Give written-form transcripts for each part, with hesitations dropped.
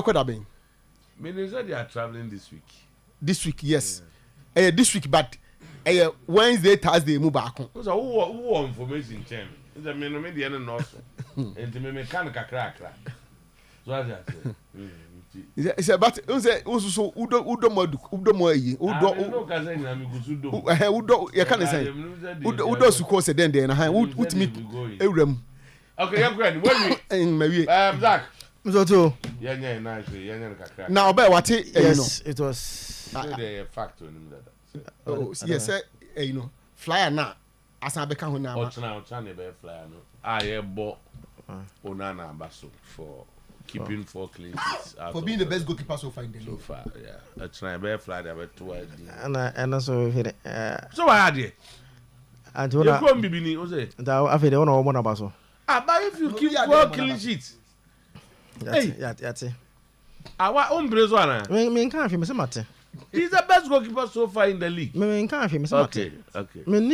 Okodaben. Minister, they are traveling this week. This week, yes. This week, but Wednesday, Thursday, move back. So who information chain? The men made the end also. And the mechanical crack. So I said. It's about also Udo Moy, Udo, you can't say Udo Suko said then, and I would meet Abraham. Okay, I'm going. When maybe Zach. So, Yeah, nice. now, about what yes, it was a factor in that. Oh, yes, you know, flyer now. As I become now, China bear flyer. I have bought Onana Basso for keeping 4 clean sheets. For being the best goalkeeper so far in the league. So far, yeah. A China bear flyer about 12. and also So I had it. And you can't be being, was it? I've had one about so. But if you keep 4 clean sheets. That's it. Our own Brazil. Me can't feel Mr. He's the best goalkeeper so far in the league. Me can't feel Mr. Okay.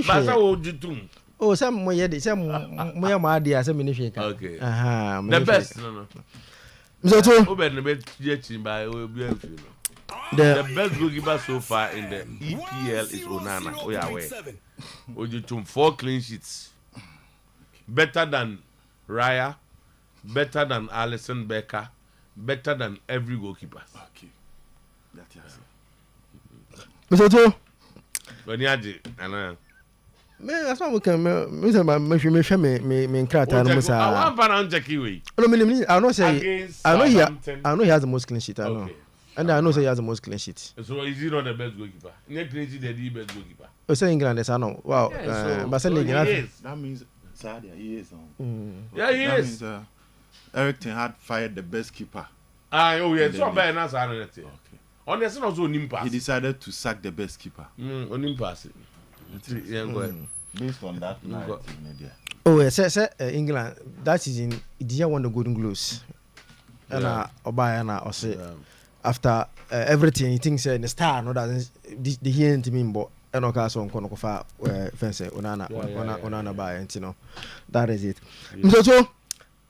But how would you do? Oh, some more yet, some more my idea, some minifig. Okay. The best. No. So, the best goalkeeper so far in the EPL is Onana. Oh, yeah, wait. Ojutum 4 clean sheets. Better than Raya. Better than Alisson Becker, better than every goalkeeper. Okay. That is. Mr. When you had it, that's why we can me cry I want to check you. I know he has the most clean sheet. I know. Okay. And I know he has the most clean sheet. So is he not the best goalkeeper? Next clean sheet, the best goalkeeper. Oh, say England is I know. Wow. But he is. That means Sadia, he is. Yeah, he that is. Means, Eric Ten Hag fired the best keeper. Oh yes, so bad as I know. Okay. On the also Olympus. He decided to sack the best keeper. Olympus. Yeah, go ahead. Based on that narrative, media. Oh yes, England. That season, he didn't won the Golden Gloves. And Obayana also after everything, he thinks the star no doesn't the hearing to me, but and okay, so on konokofa fence Onana by and you know that is it. So.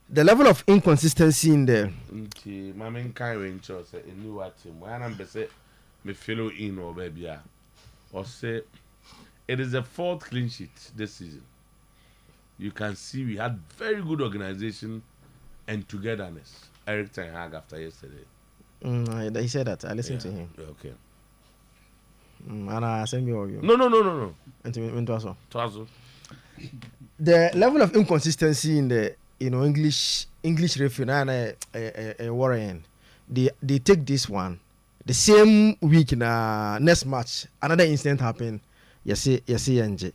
The level of inconsistency in there. My main kind of say a new team. When I'm say me fellow in or baby, or say it is the 4th clean sheet this season. You can see we had very good organization and togetherness. Eric Ten Hag after yesterday. He said that. I listened to him. Okay. And I send you all you. No. And Twazo. The level of inconsistency in the English referee Warren, they take this one the same week in next match another incident happened. Yes, NJ.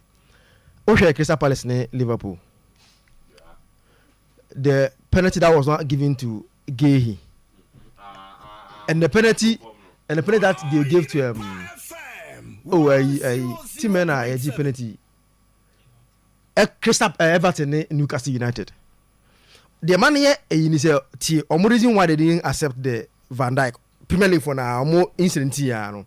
Okay, Crystal Palace ne Liverpool. The penalty that was not given to Gehi, and the penalty that they gave to Timena penalty. Crystal Everton Newcastle United. The man here is the reason why they didn't accept the Van Dijk Premier League for now more incident here.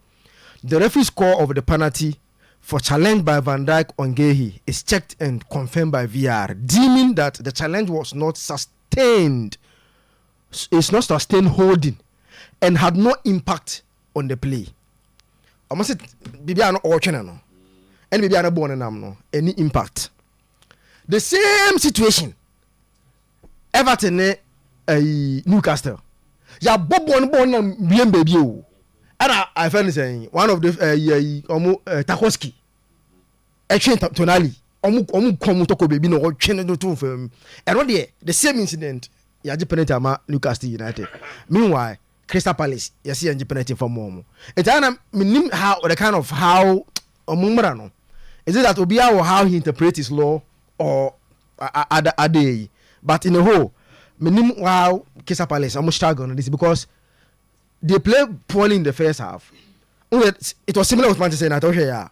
The referee score of the penalty for challenge by Van Dijk on Gehi is checked and confirmed by VR, deeming that the challenge was not sustained. It's not sustained holding and had no impact on the play. I must say, Bibiano or Chenano, and Bibiano born no any impact. The same situation. Everton Newcastle. Ya bob one bien baby. And I find saying one of the Tarkowski. Action Tonali. Omu come to baby no channel to film. And the same incident. Ya penalty ama Newcastle United. Meanwhile, Crystal Palace. Ya see and penalty for more. It's how the kind of how omumrano. Is it that Obia or how he interprets his law or Ade? But in a whole, wow, Crystal Palace, I'm struggling on this because they played poorly in the first half. It was similar with Manchester United. Yeah,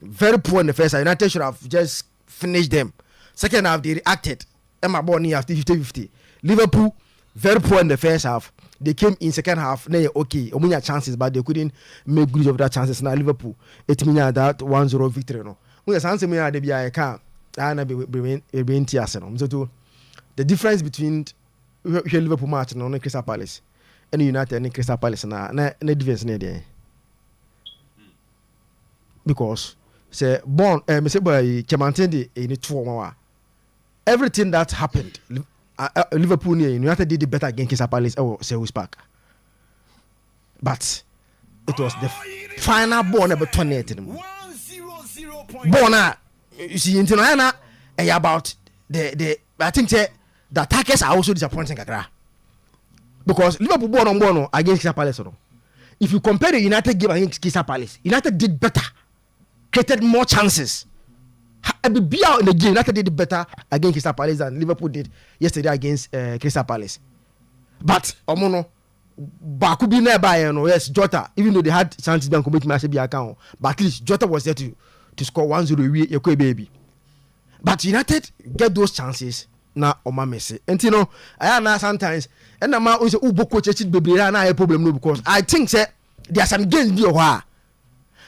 very poor in the first half. United should have just finished them. Second half, they reacted. Emma Bonny after 50-50. Liverpool, very poor in the first half. They came in second half. They okay, many chances, but they couldn't make good of that chances. Now Liverpool, it means that 1-0 victory. No, we are saying they be a can. The difference between Liverpool match and Crystal Palace any United and Crystal Palace na defense ne dey. Because say born me say boy Chamantende any 2 everything that happened Liverpool United did it better against Crystal Palace or Selhurst Park. But it was the final ball never terminated. Bona, you see, into about the I think the attackers are also disappointing, because Liverpool born against Crystal Palace. If you compare the United game against Crystal Palace, United did better, created more chances. Be out in the game, United did better against Crystal Palace than Liverpool did yesterday against Crystal Palace. But Omono. Baku be nearby, yes, Jota, even though they had chances to commit match be account, but at least Jota was there to score 1-0 away, baby. But United get those chances now on my message. And you know, I know sometimes, and I'm always coach baby, and I have a problem because I think there are some games be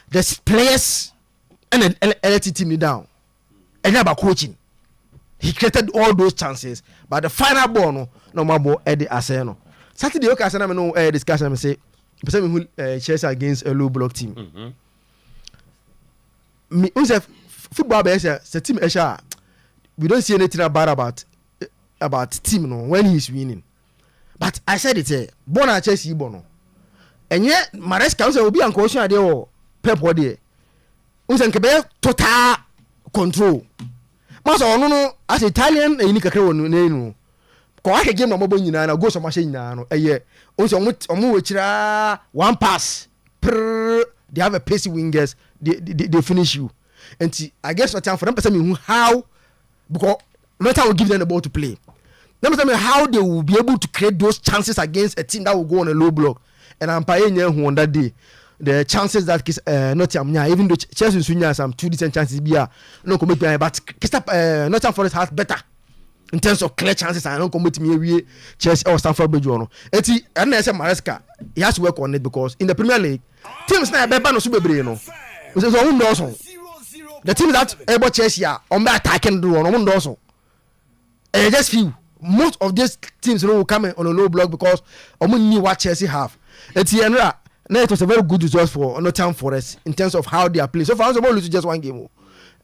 there's players and an LT team down, and about coaching. He created all those chances, but the final ball no more Eddie Aseno. Saturday, okay, I said, I'm no discussion. I say, person who Chelsea against a low block team. Me, football base, a team. We don't see anything about team no when he's winning. But I said it, Bona Chelsea bono. And yet, Maresca will be unconscious idea or Pep or there. Unsen Quebec total control. Mas no as Italian, and you can ko ake game na mobile nyina na go so machine nyina no eye onso omo wechira one pass they have a pacey wingers they finish you and I guess what time for them person how because no time will give them the ball to play them tell me how they will be able to create those chances against a team that will go on a low block and I'm paying who on that day the chances that Nottingham even though Chelsea sunya some 2 decent chances be no commit but Nottingham Forest has better in terms of clear chances. I don't commit me Chelsea or Stamford Bridge. Eti and I say Maresca he has to work on it because in the Premier League teams na be no so bebre no. So the teams that able Chelsea are on by attacking do on do just few most of these teams will come on a low block because knew what Chelsea have. Eti and now it was a very good result for Nottingham Forest in terms of how they are playing. So far, they lose just one game.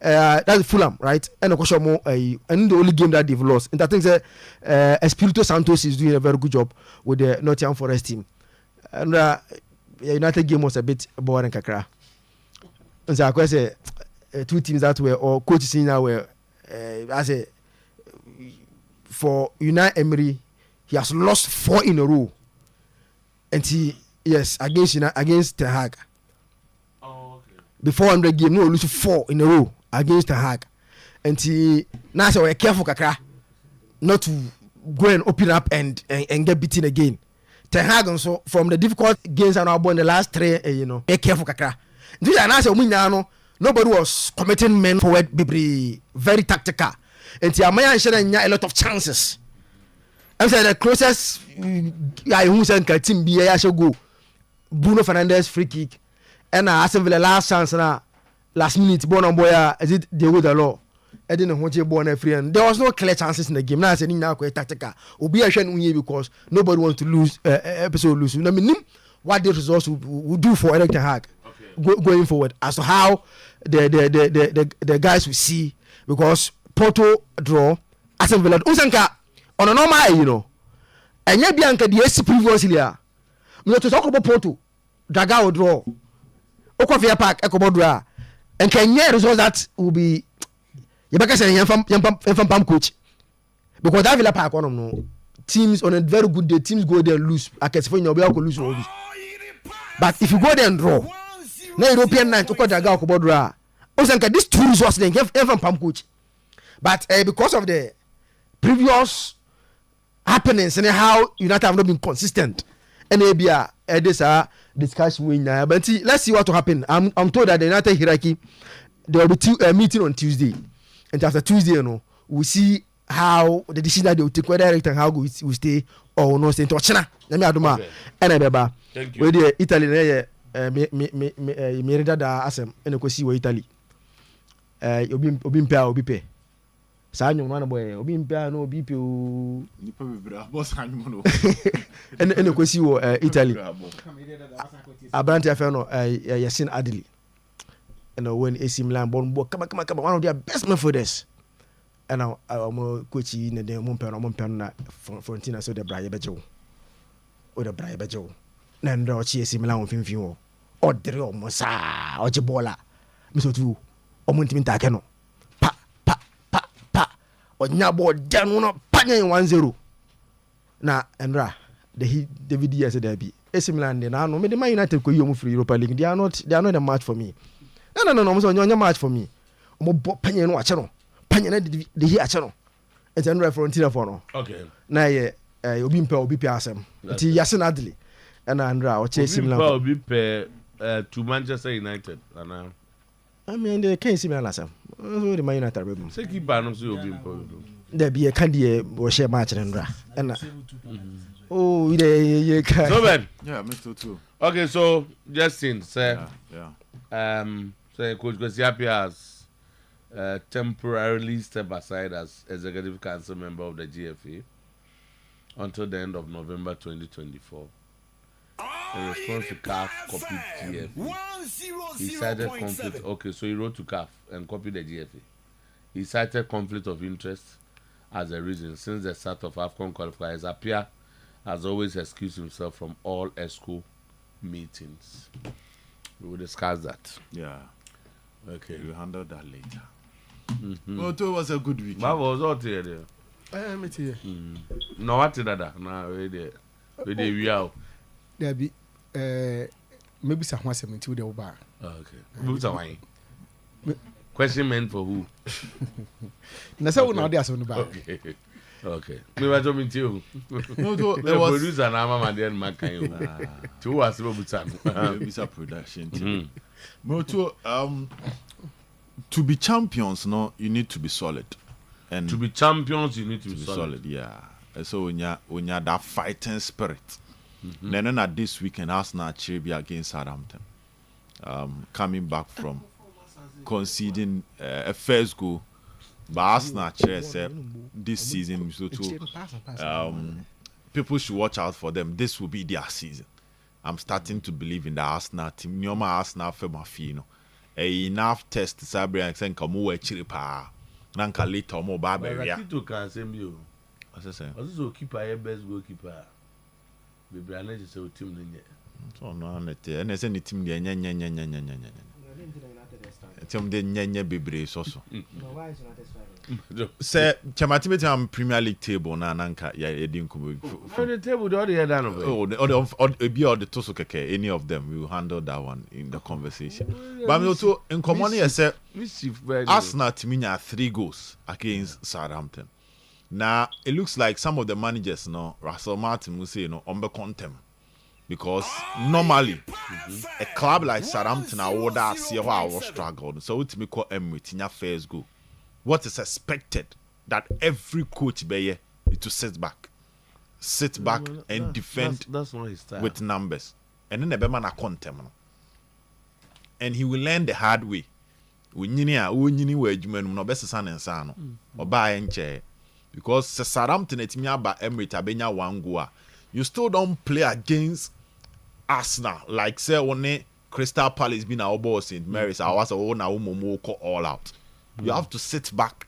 That's Fulham, right? And of and the only game that they've lost. And I think Espirito Santos is doing a very good job with the Nottingham Forest team. And United game was a bit boring, kakra. And so I say 2 teams that were or coaches in now were I say for Unai Emery, he has lost 4 in a row, and against Ten Hag. Oh, okay. Before 100 game, no lose 4 in a row against Ten Hag, and he now say we're careful, kakra, not to go and open up and get beaten again. Ten Hag also from the difficult games and in the last 3, be careful, kakra. This is now nobody was committing men forward, very tactical, and Amaya and a lot of chances. I'm saying the closest guy who said team be I should go. Bruno Fernandes free kick, and Aston Villa last chance now, last minute born on boy as it they with the law. I didn't want you born free, and there was no clear chances in the game. Now I said now quite tactical. Obi a shame because nobody wants to lose episode lose. I mean what the results will do for Erik Ten Hag going forward as to how the guys will see because Porto draw Aston Villa Usanka on a normal and yet Bianca the AC previously we to talk about Porto Dragao draw Okofia Park Ekobodra and can you result that will be Yabaka say from Pam coach because that Villa Park one no teams on a very good day teams go there and lose I can say you will lose all. But if you go there and draw na European night to Dragao Ekobodra Osanka these 2 results then from Pam coach but because of the previous happenings and how United have not been consistent and maybe this discussion win but let's see what will happen. I'm told that the United hierarchy there will be a meeting on Tuesday, and after Tuesday we'll see how the decision that they will take whether Erik Ten Hag will stay or not stay in China. Let me aduma and beba with the Italy me read that asem and go see where Italy obi pay saa nnwom no boy obi mpia no obi pio Nipa bebra boss anwum no. ene kwesi wo Italy abrante afa no Yasin Adli and when AC Milan born come one of their best midfielders and now coach in the Mompano na Frontina so the Braille Bejo or the Braille Bejo Nando AC Milan on Finfio or Drio Mosa or Jibola Mr. Tu or Montiminta Cano pa or Nyabo Januno Panya 1-0 na Andra the DVD as a derby AC Milan they now no me the Man United ko you free Europa League they are not a match for me. No, so no match for me. Mo panye no ache no. Panye na de hi ache no. It's an Frontier for no. Okay. Na ye obi mpa asem. Ti Yasin Adli. And Andra o che similar. Obi mpa to Manchester United. I mean they can't similar asem. So the Man United be. Say keeper no so obi mpa. There be a candy o share match Andra. And oh, you can. So Ben. Yeah, Mr. Otuo. Okay, so Justin say Yeah. So Coach Kwesi has temporarily stepped aside as Executive Council member of the GFA until the end of November 2024. In response to CAF copied GFA. He cited conflict. Okay, so he wrote to CAF and copied the GFA. He cited conflict of interest as a reason since the start of AFCON qualifiers. Apia has always excused himself from all ESCO meetings. We will discuss that. Yeah. Okay. We'll handle that later. Otuo was a good week. What was out here? Me too. No, what did that? No, we are. There be maybe some 170 the over. Okay. Who's away? Question meant for who? Na say we now dey aso no ba. Okay. Me wa to meet you. No, there The was producer na mama dey man kan you. To was butan. Visa production team. Otuo, to be champions, no, you need to be solid. And To be champions, you need to be solid. solid. Yeah. So when you that fighting spirit. Then at this weekend, Arsenal be against Southampton. Coming back from conceding a first goal, but Arsenal said this season, so people should watch out for them. This will be their season. I'm starting to believe in the Arsenal team. Nyoma Arsenal Femafino. Enough test Sabri and saying come over chiripa. Nanka later more barbaria. Tito can send you. What's I say? Also keeper your best goalkeeper. Baby, I need to say team then. So no, and I say the team there nya. Team de nya bebre so. Say Chamatimete am Premier League table na nanka ya edin kumo. For the table the other down of it. Or be all the toso keke, any of them we will handle that one in the conversation. But I'm also in common here say Arsenal team 3 goals against Southampton. Now it looks like some of the managers Russell Martin will say umbe contem. Because normally a club like Southampton I would see how I was struggled. So it me call Emirates in your first goal. What is expected that every coach be to sit back and defend that's not his style. with numbers. And then the man a contem. And he will learn the hard way. Unyini we adwuma no best san nsa no. Oba enche. Because Southampton etimi aba Emirates abenya 1 goal. You still don't play against Arsenal like say one Crystal Palace been our boss St. Mary's I was all out. You have to sit back.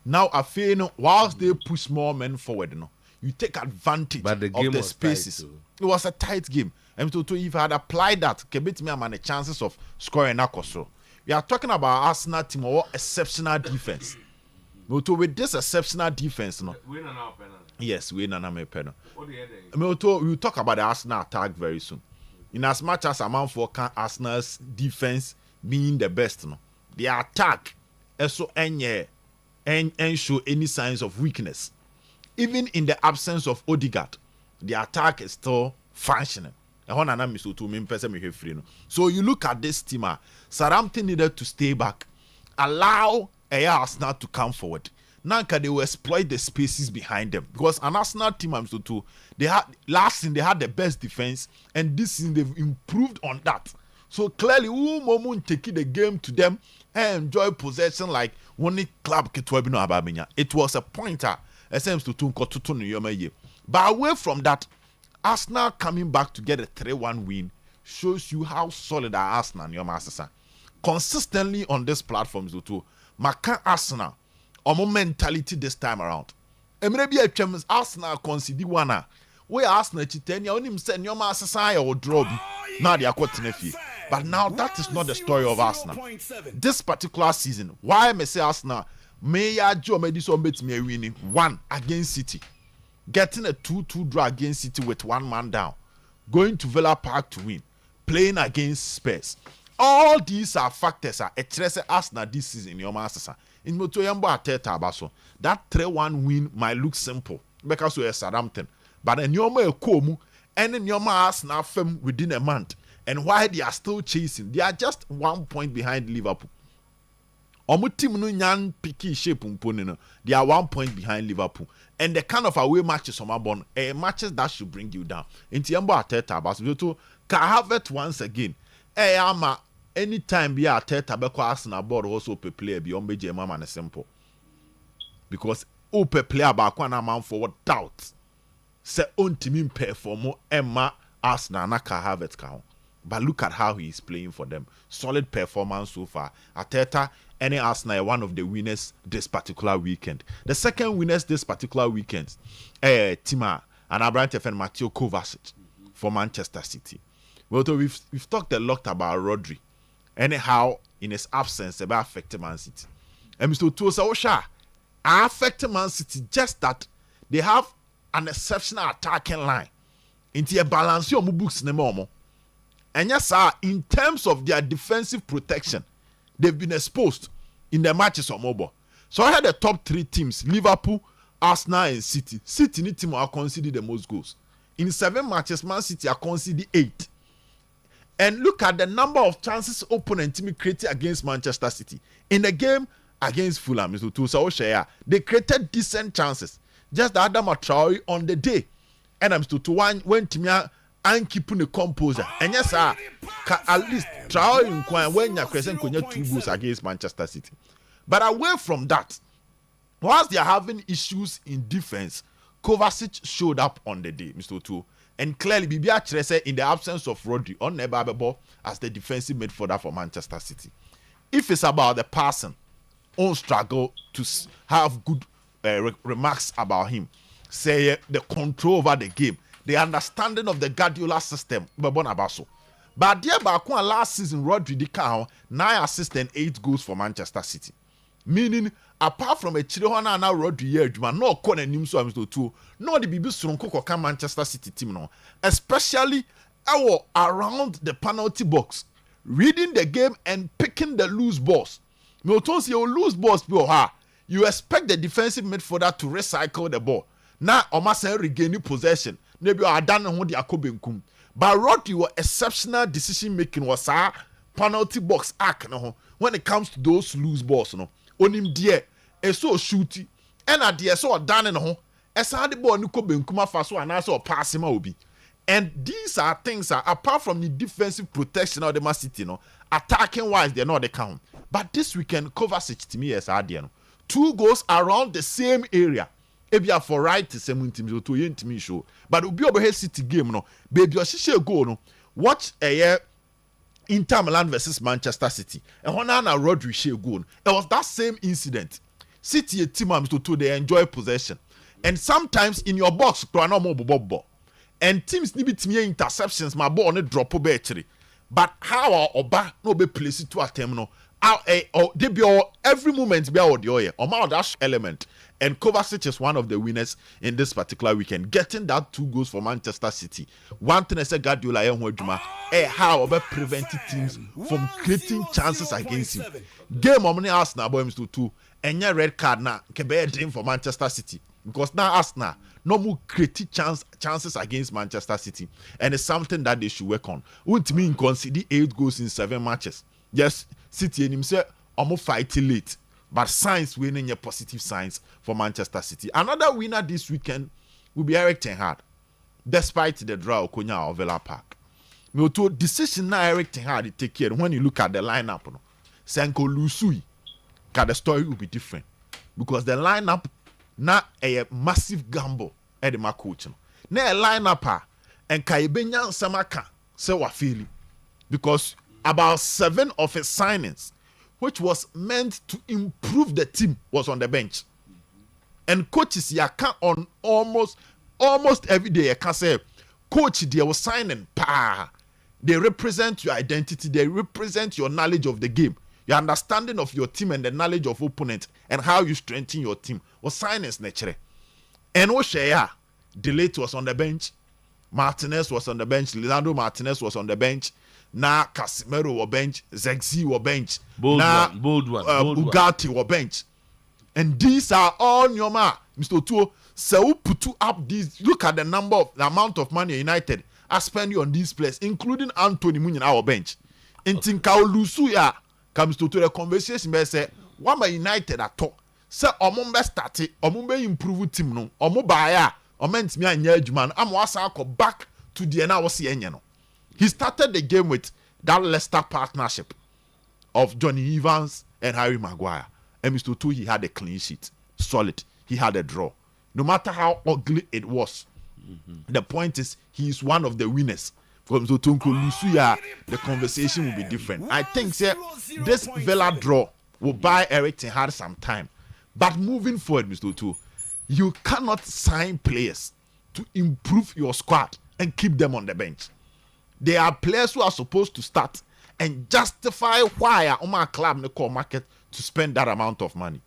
Now I feel whilst they push more men forward, you take advantage But the game of the was spaces. tight, It was a tight game. And so if I had applied that, Kebit me man the chances of scoring a so. We are talking about Arsenal team or exceptional defense. But with this exceptional defense, yes, we na me penal. We will talk about the Arsenal attack very soon. In as much as amount for Arsenal's defense being the best, the attack also and show any signs of weakness. Even in the absence of Odegaard, the attack is still functioning. So you look at this team, Southampton needed to stay back, allow Arsenal to come forward. Now they will exploit the spaces behind them because an Arsenal team, they had last season they had the best defense, and this season they've improved on that. So clearly, Umomun taking the game to them and enjoy possession like one club ketwabino abaminya. It was a pointer. Seems to tunko. But away from that, Arsenal coming back to get a 3-1 win shows you how solid are Arsenal and your master. Consistently on this platform, too. Maka Arsenal, or mentality this time around. Maybe a chance Arsenal concede one. We Arsenal chitenya on him send your master or draw. Now they are quite nefi. But now that is not the story of Arsenal. This particular season, why I say Arsenal, may I Joe Madison bet me winning 1 against City. Getting a 2-2 draw against City with 1 man down. Going to Villa Park to win. Playing against Spurs. All these are factors a trese Arsenal this season in your master. In Otuo-Acheampong Arteta abaso. That 3-1 win might look simple because we are Southampton. But in your komu and in your Arsenal firm within a month. And why they are still chasing, they are just 1 point behind Liverpool. Omu team no nyan picky shape umponino. They are 1 point behind Liverpool. And the kind of away matches on my bone, matches that should bring you down. In Tiambo Arteta, but can have it once again. Ama anytime be Arteta beko Arsenal board also pe player beyond BJ Mama and simple. Because pe player back one man forward doubt. Se on team perform Emma Arsenal na can have it count. But look at how he is playing for them. Solid performance so far. Arteta, any Arsenal, one of the winners this particular weekend. The second winners this particular weekend, Tima and Abrante and Mateo Kovacic for Manchester City. Well, we've talked a lot about Rodri. Anyhow, in his absence, about affecting Man City. And Mr. Otuo-Acheampong affecting Man City just that they have an exceptional attacking line. Into a balance your books nemomo. And yes, sir, in terms of their defensive protection, they've been exposed in the matches of mobile. So I had the top 3 teams, Liverpool, Arsenal, and City. City need team are conceded the most goals. In 7 matches, Man City are conceded 8. And look at the number of chances opponent team created against Manchester City. In the game against Fulham, Mr. Otuo-Acheampong, they created decent chances. Just the Adama Traore on the day. And I'm still to one when Timia and keeping the composure. And yes, sir, at least try inquire when you're crescent 2 goals against Manchester City. But away from that, whilst they are having issues in defense, Kovacic showed up on the day, Mr. Otuo. And clearly, Bibia Trese, in the absence of Rodri, on Nebabebo as the defensive midfielder for Manchester City. If it's about the person, on struggle to have good remarks about him, say the control over the game, the understanding of the Guardiola system, but there back last season, Rodri did 9 assists and 8 goals for Manchester City. Meaning, apart from a Chirihona now Rodri here, no corner names so I'm to no the Bibi Suronko Manchester City team no, especially around the penalty box, reading the game and picking the loose balls. Milton's your loose balls, you expect the defensive midfielder to recycle the ball. Now, Omasa regaining possession. Maybe I don't know what they are coming. But Rodri was exceptional decision making was a penalty box act no when it comes to those loose balls no. On him dear, so shooty, and at the so done no. As I the ball no come faso and also pass him obi. And these are things that apart from the defensive protection of the Man City no, attacking wise they're not the count. But this weekend Kovacic to me as no. 2 goals around the same area. Ebia for right to same team to yen to me show. But obi obo City game no, baby oshishe go no. Watch a year Inter Milan versus Manchester City. And when Anna Rodri share goal, it was that same incident. City a team to they enjoy possession. And sometimes in your box, to an bobo. And teams need to me interceptions, my ball on a drop of battery. But how or back no be place to a terminal. They be all every moment be out the oil or my dash element. And Kovacic is one of the winners in this particular weekend, getting that 2 goals for Manchester City. One thing I said, Guardiola how about preventing teams from creating chances against him. Game of money Arsenal boy to 2 and your red card now can be a dream for Manchester City because now Arsenal no more creating chances against Manchester City, and it's something that they should work on. Wouldn't mean concede 8 goals in 7 matches. Yes, City and himself almost fighting late. But signs winning your positive signs for Manchester City. Another winner this weekend will be Erik ten Hag, despite the draw Okonya of Villa Park. Me to decision na Eric Ten Hag take care when you look at the lineup no. Senko Lusui, the story will be different because the lineup na a massive gamble at the coach no. Na a lineup and Kaibenya Samaka say wa feel because about 7 of his signings which was meant to improve the team was on the bench. And coaches ya can on almost every day. I can say, coach, they was signing pa. They represent your identity. They represent your knowledge of the game, your understanding of your team, and the knowledge of opponent, and how you strengthen your team. Was signings nature. And Oshaya, Delate was on the bench. Martinez was on the bench. Lisandro Martinez was on the bench. Na Casemiro was bench. Zegzi was bench. Bold one. Ugarte was bench. And these are all Nyoma, Mr. Otuo. So put up these. Look at the amount of money United are spending on these players, including Anthony Munyan, our bench. And Tinkao Lusuya comes to the conversation where say, "Why United at all? Say, Omumbe started, Omumbe improve team no, Omubaya, Oment me and Yedman, Amwasa back to the NAWC. He started the game with that Leicester partnership of Johnny Evans and Harry Maguire. And Mr. Otuo, he had a clean sheet, solid. He had a draw. No matter how ugly it was, the point is he is one of the winners. From Zotonko Lusuya, the conversation will be different. I think this Villa draw will buy Eric Ten Hag some time. But moving forward, Mr. Otuo, you cannot sign players to improve your squad and keep them on the bench. There are players who are supposed to start and justify why Omar Club in the core market to spend that amount of money.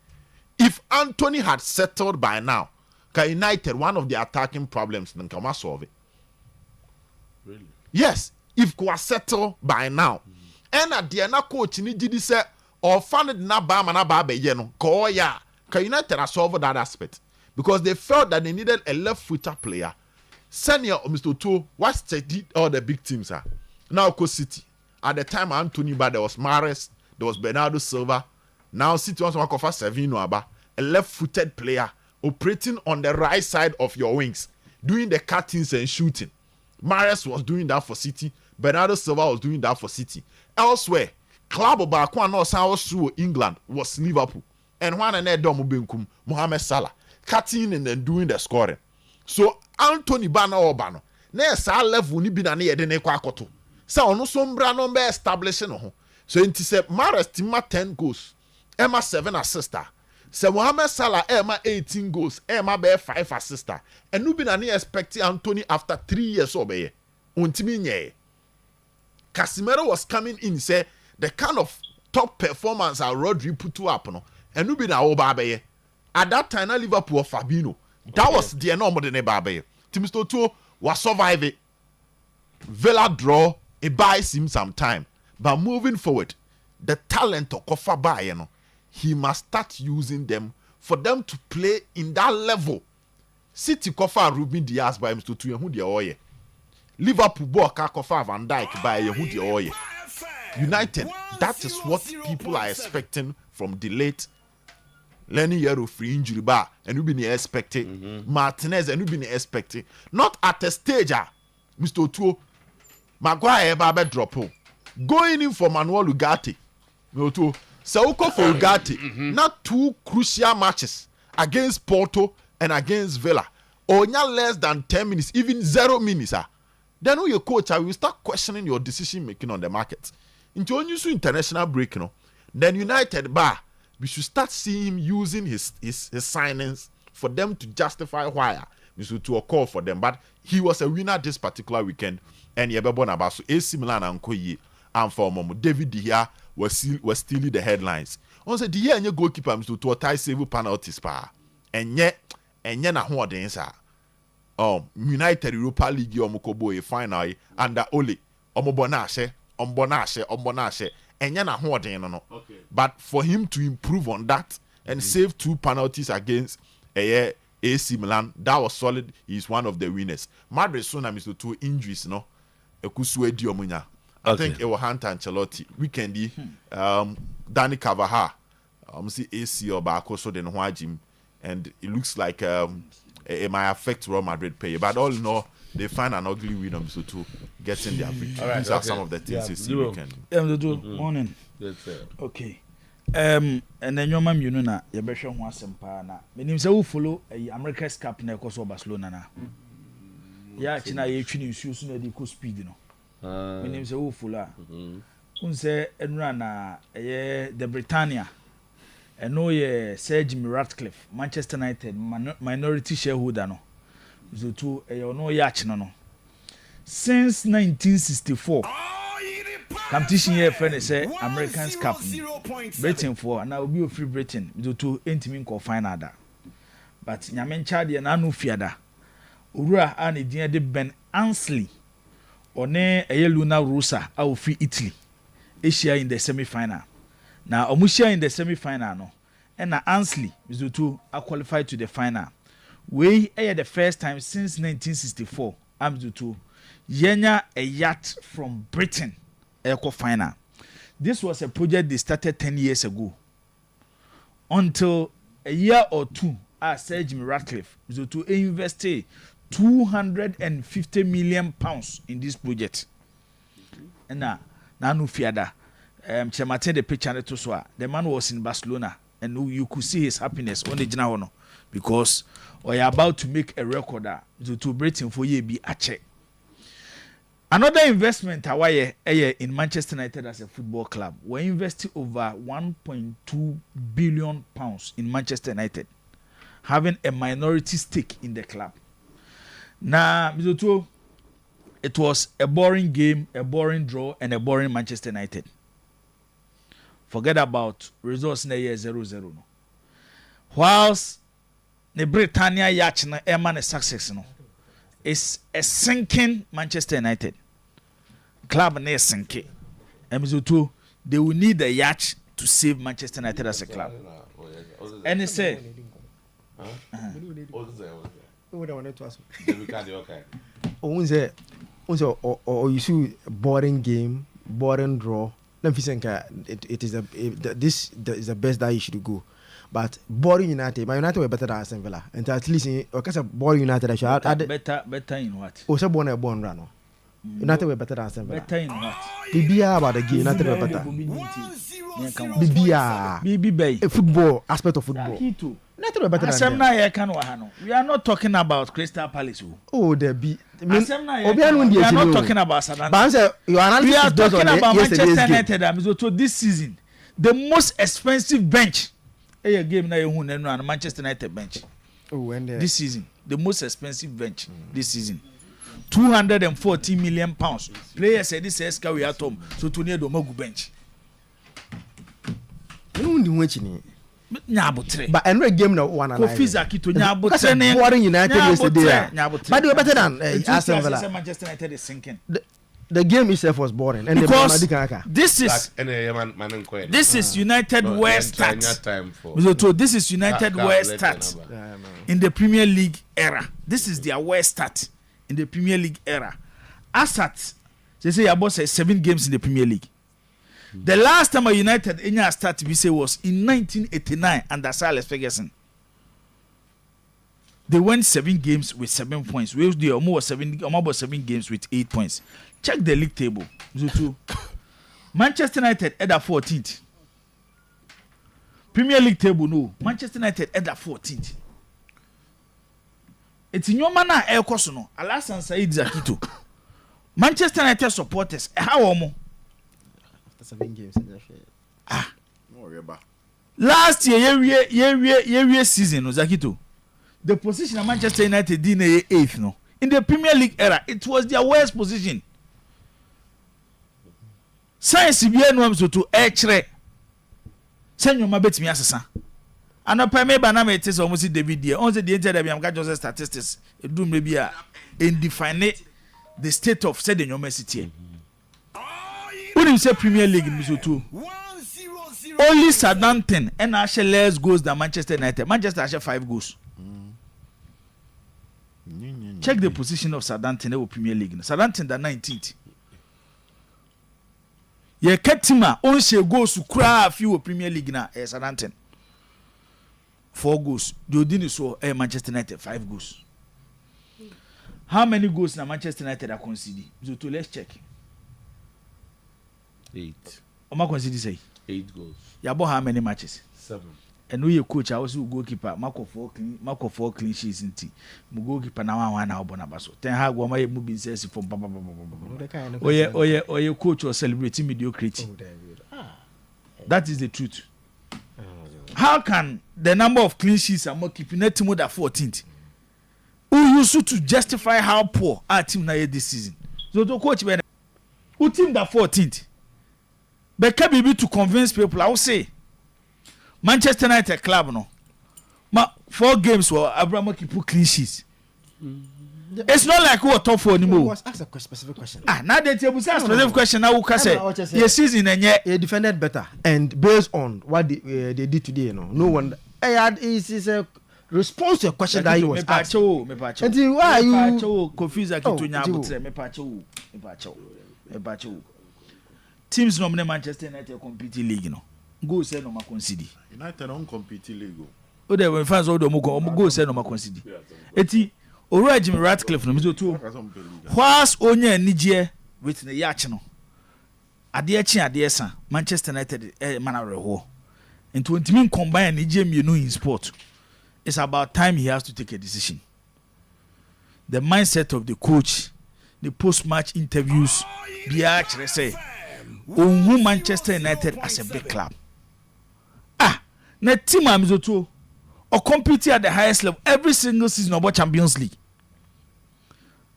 If Anthony had settled by now, United, one of the attacking problems, then can solve it. Really? Yes, if we settled by now, and at the end, coach did say or funded na ba mana ba be yeno, United has solved that aspect because they felt that they needed a left-footer player. Senior Mr. Otuo, what's all the big teams are now? City at the time, Anthony, but there was Mahrez, there was Bernardo Silva. Now City wants to offer Savino Aba, a left-footed player operating on the right side of your wings, doing the cuttings and shooting. Mahrez was doing that for City. Bernardo Silva was doing that for City. Elsewhere, club of Bakwan through England was Liverpool. And one and Benkum, Mohamed Salah, cutting and then doing the scoring. So Anthony Bana Obano, ne sa level ni bi na ne yede ne kwa akoto. Sa ono so mbra no be establish no ho. So enti se Mahrez tima 10 goals, Emma 7 assists. Se Mohamed Salah Emma 18 goals, Emma be 5 assists. And no bi na ne expect Anthony after 3 years obeye. Untimi nye. Casemiro was coming in say the kind of top performance that Rodri put up no. And no bi na obabeye. At that time, Liverpool or Fabinho. That was the enormous de Nebabe. Mr. Otuo was surviving. Villa draw, it buys him some time. But moving forward, the talent of Kofa Bayern, he must start using them for them to play in that level. City Kofa Ruben Diaz by Mr. Otuo, who the oye. Liverpool Boka Kofa Van Dijk by who the oye. United, that is what people are expecting from the late Lenny Yero free injury bar and we been expecting Martinez and we been expecting not at a stage Mr. Otuo Maguire Babe drop going in for Manuel Ugarte Otuo so for Ugarte not 2 crucial matches against Porto and against Villa or less than 10 minutes even 0 minutes then who your coach will start questioning your decision making on the market into unusual international break then United bar we should start seeing him using his signings for them to justify why we should to a call for them. But he was a winner this particular weekend, and Yebebon Abasu, AC Milan and Koye, and for Momo David De Gea was stealing the headlines. On said the year and your goalkeeper Mr. to tie save penalties pa, and yet na who are United Europa League Omokobo final under Ole Ombonashe. Okay. But for him to improve on that and save 2 penalties against AC Milan, that was solid. He's one of the winners. Madrid soon Mr. 2 injuries, I think it was Hunter Ancelotti. Weekend, Danny Carvajal, see AC or back also then Gym, and it looks like it might affect Real Madrid pay. But all in all, they find an ugly win so to get in their victory. All right, These are some of the things you see we can do. Morning. Yes, sir. Okay. And then your mom, you know, na your best one was some pana. My name is who follow America's Cup na koso Barcelona na. Yeah, China ye twini shoes na di ko speed no. My name is who follow. Unse enra na the Britannia. Eno ye Sir Jimmy Ratcliffe, Manchester United minority shareholder no. So to no yacht no. Since 1964. Competition here friend say Americans Cup. Britain for now be free Britain do to entimi call final da. But nyamen chade na anu fiada. Owura ani din de Ben Ansley. One Luna Rosa a free Italy. Asia in the semi-final. Now omushia in the semi-final no. And na Ansley do to qualify to the final. We the first time since 1964 am do to yenya a yacht from Britain. Eco final. This was a project they started 10 years ago. Until a year or two, Sir Jimmy Ratcliffe so to invest £250 million in this project. And now no fiada. Chemate the picture to swa. The man was in Barcelona, and you could see his happiness on the general because we are about to make a record to Britain for ye be a check. Another investment in Manchester United as a football club. We invested over £1.2 billion in Manchester United, having a minority stake in the club. Now, it was a boring game, a boring draw, and a boring Manchester United. Forget about results in the year 0-0. Whilst the Britannia yacht na Eman a success no. It's a sinking Manchester United. Club near sinking. M02, they will need a yacht to save Manchester United as a club. And they say, you see boring game, boring draw. This is the best that you should go. But boring United, but United were better than Aston Villa. And at least because of boring United, I should add better in what? Also born a born runner. United were better than Aston Villa. Better in what? BBA about the game, United were better. BBA, a football aspect of football. United were better than them. We are not talking about Crystal Palace. Oh, there be. We are not talking about Southampton. We are talking about Manchester United. So this season, the most expensive bench. A game na you and Manchester United bench. Oh, and this season, the most expensive bench this season. £240 million. Players said this is we at home. So to near the Mogu bench. But every game no one alive. Boring United yesterday. But they were better than Aston Villa. Manchester United is sinking. The game itself was boring. And because this is United West start. So this is United West start in the Premier League era. This is their West start in the Premier League era. Asat, they say about 7 games in the Premier League. The last time a United in your start we say was in 1989 under Sir Alex Ferguson. They won 7 games with 7 points. We do almost 7 games with 8 points. Check the league table. Manchester United at the 14th. Premier League table no. Manchester United at the 14th. It's in your manner air course no. Alasan Said Zakito. Manchester United supporters how more? After 7 games. Last year season Zakito. The position of Manchester United in the 8th no. In the Premier League era, it was their worst position. Science bien no am so to echere. Senyo ma betimi asesa. Anopa me ba na me tese almost David here. On say the entire am ga just statistics. Edum me bia in define the state of said university. When you say Premier League in so too. Only Southampton and Ashe less goals than Manchester United. Manchester Ashe 5 goals. Check the position of Southampton in the Premier League. Southampton the 19th. Ye Ketima only goes to cry a few Premier League na Southampton. 4 goals. Jodini so Manchester United 5 goals. how many goals na Manchester United are conceding? So let's check. 8. Oma concede say 8 goals. You bought how many matches? 7. And we coach, I was goalkeeper, Marco 4 clean sheets in tea. Goalkeeper now one hour bonabaso. Ten Hag one my movie says from Papa. Oye coach was celebrating mediocrity. That is the truth. How can the number of clean sheets are more keeping net more than 14th? Who used to justify how poor our team now this season? So the coach who team that 14th? But can be to convince people, I will say. Manchester United club no. 4 games were Abraham keep clean sheets. It's not like who are top 4 anymore. Ask a specific question. Now that you ask a specific question now who can say yes season and yet he defended better and based on what they did today, no one is a response to a question that he was asked. And why are you confused? Teams nominate Manchester United compete league no. Go say no ma concede. United don't compete league. O de when fans o do mo go say no ma concede. Eti Oyerepa Ratcliffe no mi to. Whilst onye anigye with the yacht no. Ade san Manchester United manare into ntimi combine anigye mienu in sport. It's about time he has to take a decision. The mindset of the coach, the post-match interviews, the actually say, who Manchester United as a big club. Na team Amizoto or compete at the highest level every single season about Champions League.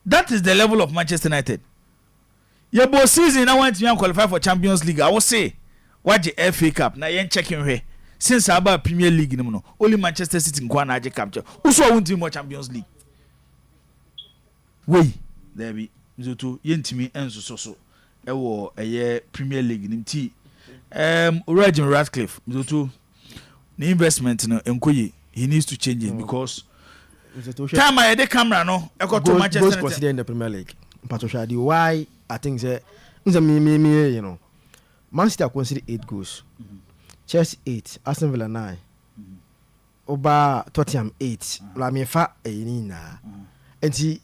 That is the level of Manchester United. Your both season I want to qualify for Champions League. I will say, what the FA Cup? Now you checking here. Since about Premier League, no, only Manchester City in Kwana Aje capture. Also, I want to more Champions League. Wey, there be Mizoto yentimi enso so. Ewo eye Premier League nimti. Oyerepa Ratcliffe Mizoto. The investment no enkoye he needs to change it because time I the camera no I got to Manchester United consider in the Premier League. Patosha the why I think say me you know. Man City consider 8 goals. Chelsea 8, Aston Villa 9. Oba Tottenham 8. La me fa na. And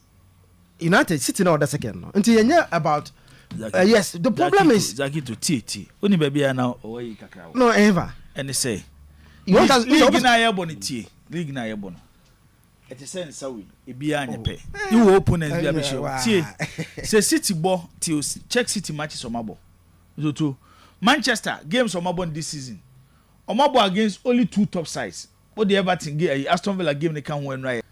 United City now the second no. And about yes, the problem is Zaki to TT. Only baby now away kakra. No ever. And they say League na yebon tie. League na yebon. It is sense sawi e bia anyepe. You opponents bia be show. Tie. Say City ball till check City matches omabo. So to Manchester games omabo this season. Omabo against only 2 top sides. What the Everton game Aston Villa game they can win right.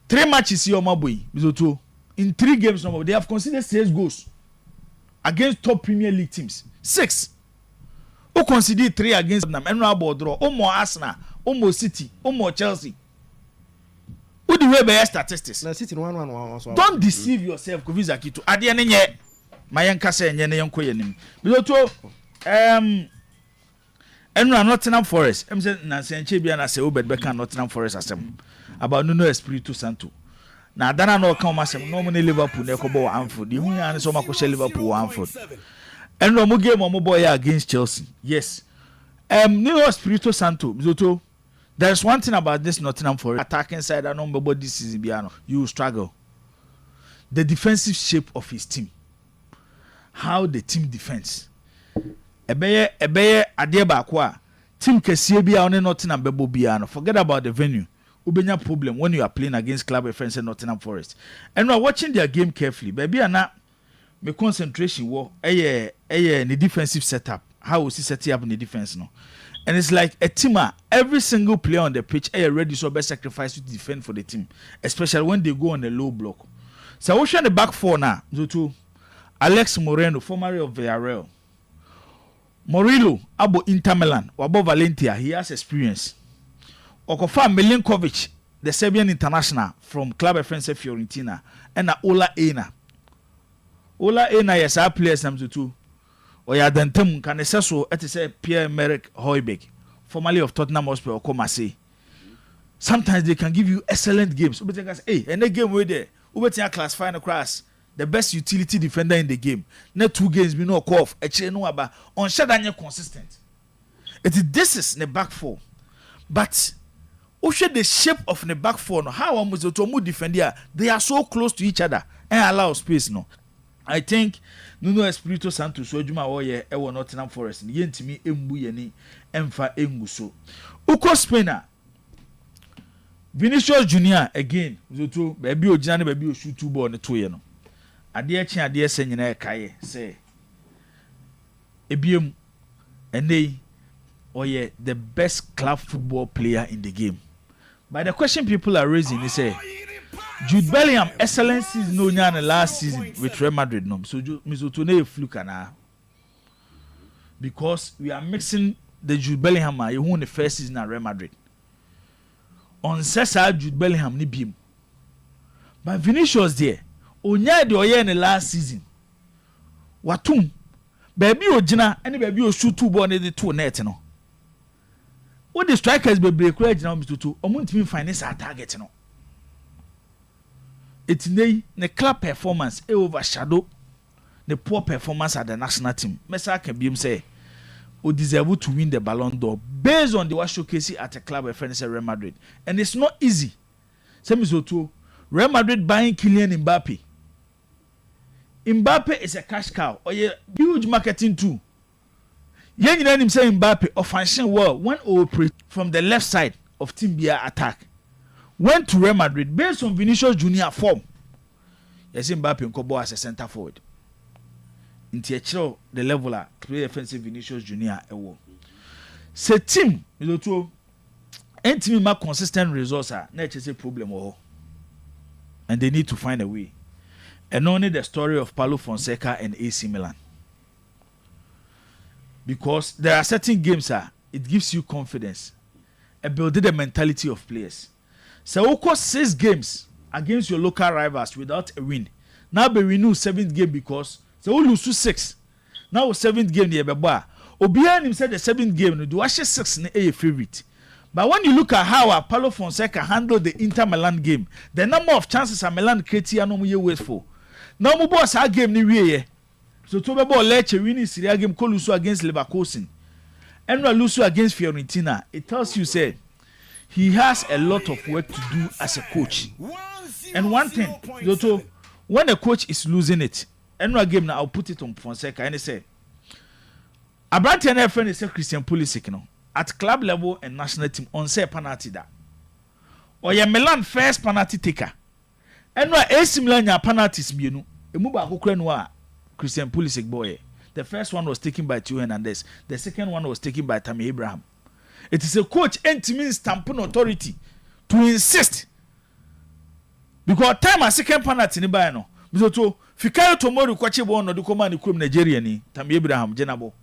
3 matches here omabo yi. So to in 3 games omabo they have conceded 6 goals against top Premier League teams. 6. Who consider 3 against them? And no draw. Omo Arsenal, Omo City, Omo Chelsea. Who the way by statistics? City 1-1. Don't deceive yourself. Kofi Zakito. Adi ene nye. Mayanka se nye ne yanko yenim. Bizoto Enra Nottingham Forest. Em say na se nche bia na se Obed Beckham Nottingham Forest asem. About Nuno Espirito Santo. Na dana no kan o masem no mo ne Liverpool na ekobo Anfield. Hu ya ne so makọ Liverpool Anfield. And no game on boy against Chelsea. Yes. Nuno Espirito Santo, Mizoto. There's one thing about this Nottingham Forest attacking side. I don't know this season. You struggle. The defensive shape of his team. How the team defends. Ebeye adeba kwa team kesiye bia on Nottingham bebo bia no. Forget about the venue. Ubenya problem when you are playing against club friends in Nottingham Forest. And we're watching their game carefully. Baby ana my concentration war the defensive setup. How we see setting up in the defense no. And it's like a teamer, every single player on the pitch ready so best sacrifice to defend for the team, especially when they go on a low block. So we show the back 4 now. To Alex Moreno, formerly of Villarreal. Murillo, abo Inter Milan, wabo Valencia, he has experience. Okofa Milinkovic, the Serbian international from Club FNC Fiorentina, and Ola Aina. Ola Aina yes our players nam to Oya Dantem can so at say Pierre-Emerick Højbjerg, formerly of Tottenham Hotspur or Marseille. Sometimes they can give you excellent games. Hey, and the game where there, Ubetia classify the class the best utility defender in the game. Net 2 games be no call actually no about on Shadanya consistent. This is the back 4. But Oshe the shape of the back four no how almost to move defender they are so close to each other and allow space no. I think Nuno Espirito Santo so adwuma woye e wo Nottingham Forest ni yentimi embu ye ni emfa enguso. Uko Spain Vinicius Junior again to baby ogina ne baby o shoot two ball ne to ye no. Ade achi ade ese nyina e kae say ebiem ene oye the best club football player in the game. But the question people are raising is say Jude Bellingham excellent season no nya last season with Real Madrid no. So Mizoto na fluke na because we are mixing the Jude Bellingham you won the first season at Real Madrid. On Cesar Jude Bellingham ni bim. But Vinicius there onya de oye in the last season. Watum baby ogina any baby o shoot two ball ne the two net no. What the strikers be break right now Mizoto omuntimi finance our target no. It's the club performance overshadow the poor performance at the national team. Mesa can be say who deserve to win the Ballon d'Or based on the what showcase at a club reference Real Madrid. And it's not easy. Same as Otuo, Real Madrid buying Kylian Mbappe. Mbappe is a cash cow or a huge marketing tool. Young him say Mbappe or function well when operate from the left side of Team Bia attack. Went to Real Madrid based on Vinicius Junior form. Yes, Mbappe and Kobo as a center forward. In the level play offensive Vinicius Junior ewo. Say team Miloto and team make consistent results are not just a problem and they need to find a way. And only the story of Paulo Fonseca and AC Milan. Because there are certain games it gives you confidence and building the mentality of players. So we cost 6 games against your local rivals without a win. Now we renew 7th game because so we lose 6. Now 7th game the beba. Obian him said the 7th game no do actually 6 na a favorite. But when you look at how Paulo Fonseca handled the Inter Milan game, the number of chances a Milan create no mo wasteful. Now mo boss our game ni wie. So to be ball Lecce winning Serie A game ko lose against Leverkusen. And we lose against Fiorentina. It tells you say he has a lot of work to do as a coach. And one thing, Doto, when a coach is losing it, and no game now I'll put it on Fonseca and he say, Abrante and her friend is a Christian Pulisic no at club level and national team on say penalty that. Or your Milan first penalty taker. And no AC Milan your penalties bienu. Emuba akokra no Christian Pulisic boy. The first one was taken by Theo Hernandez. The second one was taken by Tammy Abraham. It is a coach and means stamping authority to insist. Because time a second penalty ni ba no. Mizoto fikayo tomorrow kwache bo no do man ni Nigeria ni Tammy Abraham jenabo.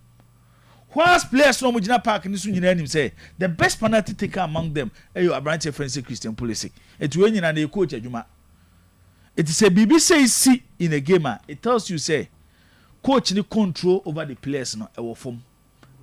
Whilst players no mujina park ni so nyina nim say the best penalty taker among them ayo Abrante Francis Christian Pulisic. Etu nyina na coach adwuma. It is a BBC see in a game it tells you say coach ni control over the players no e wo form.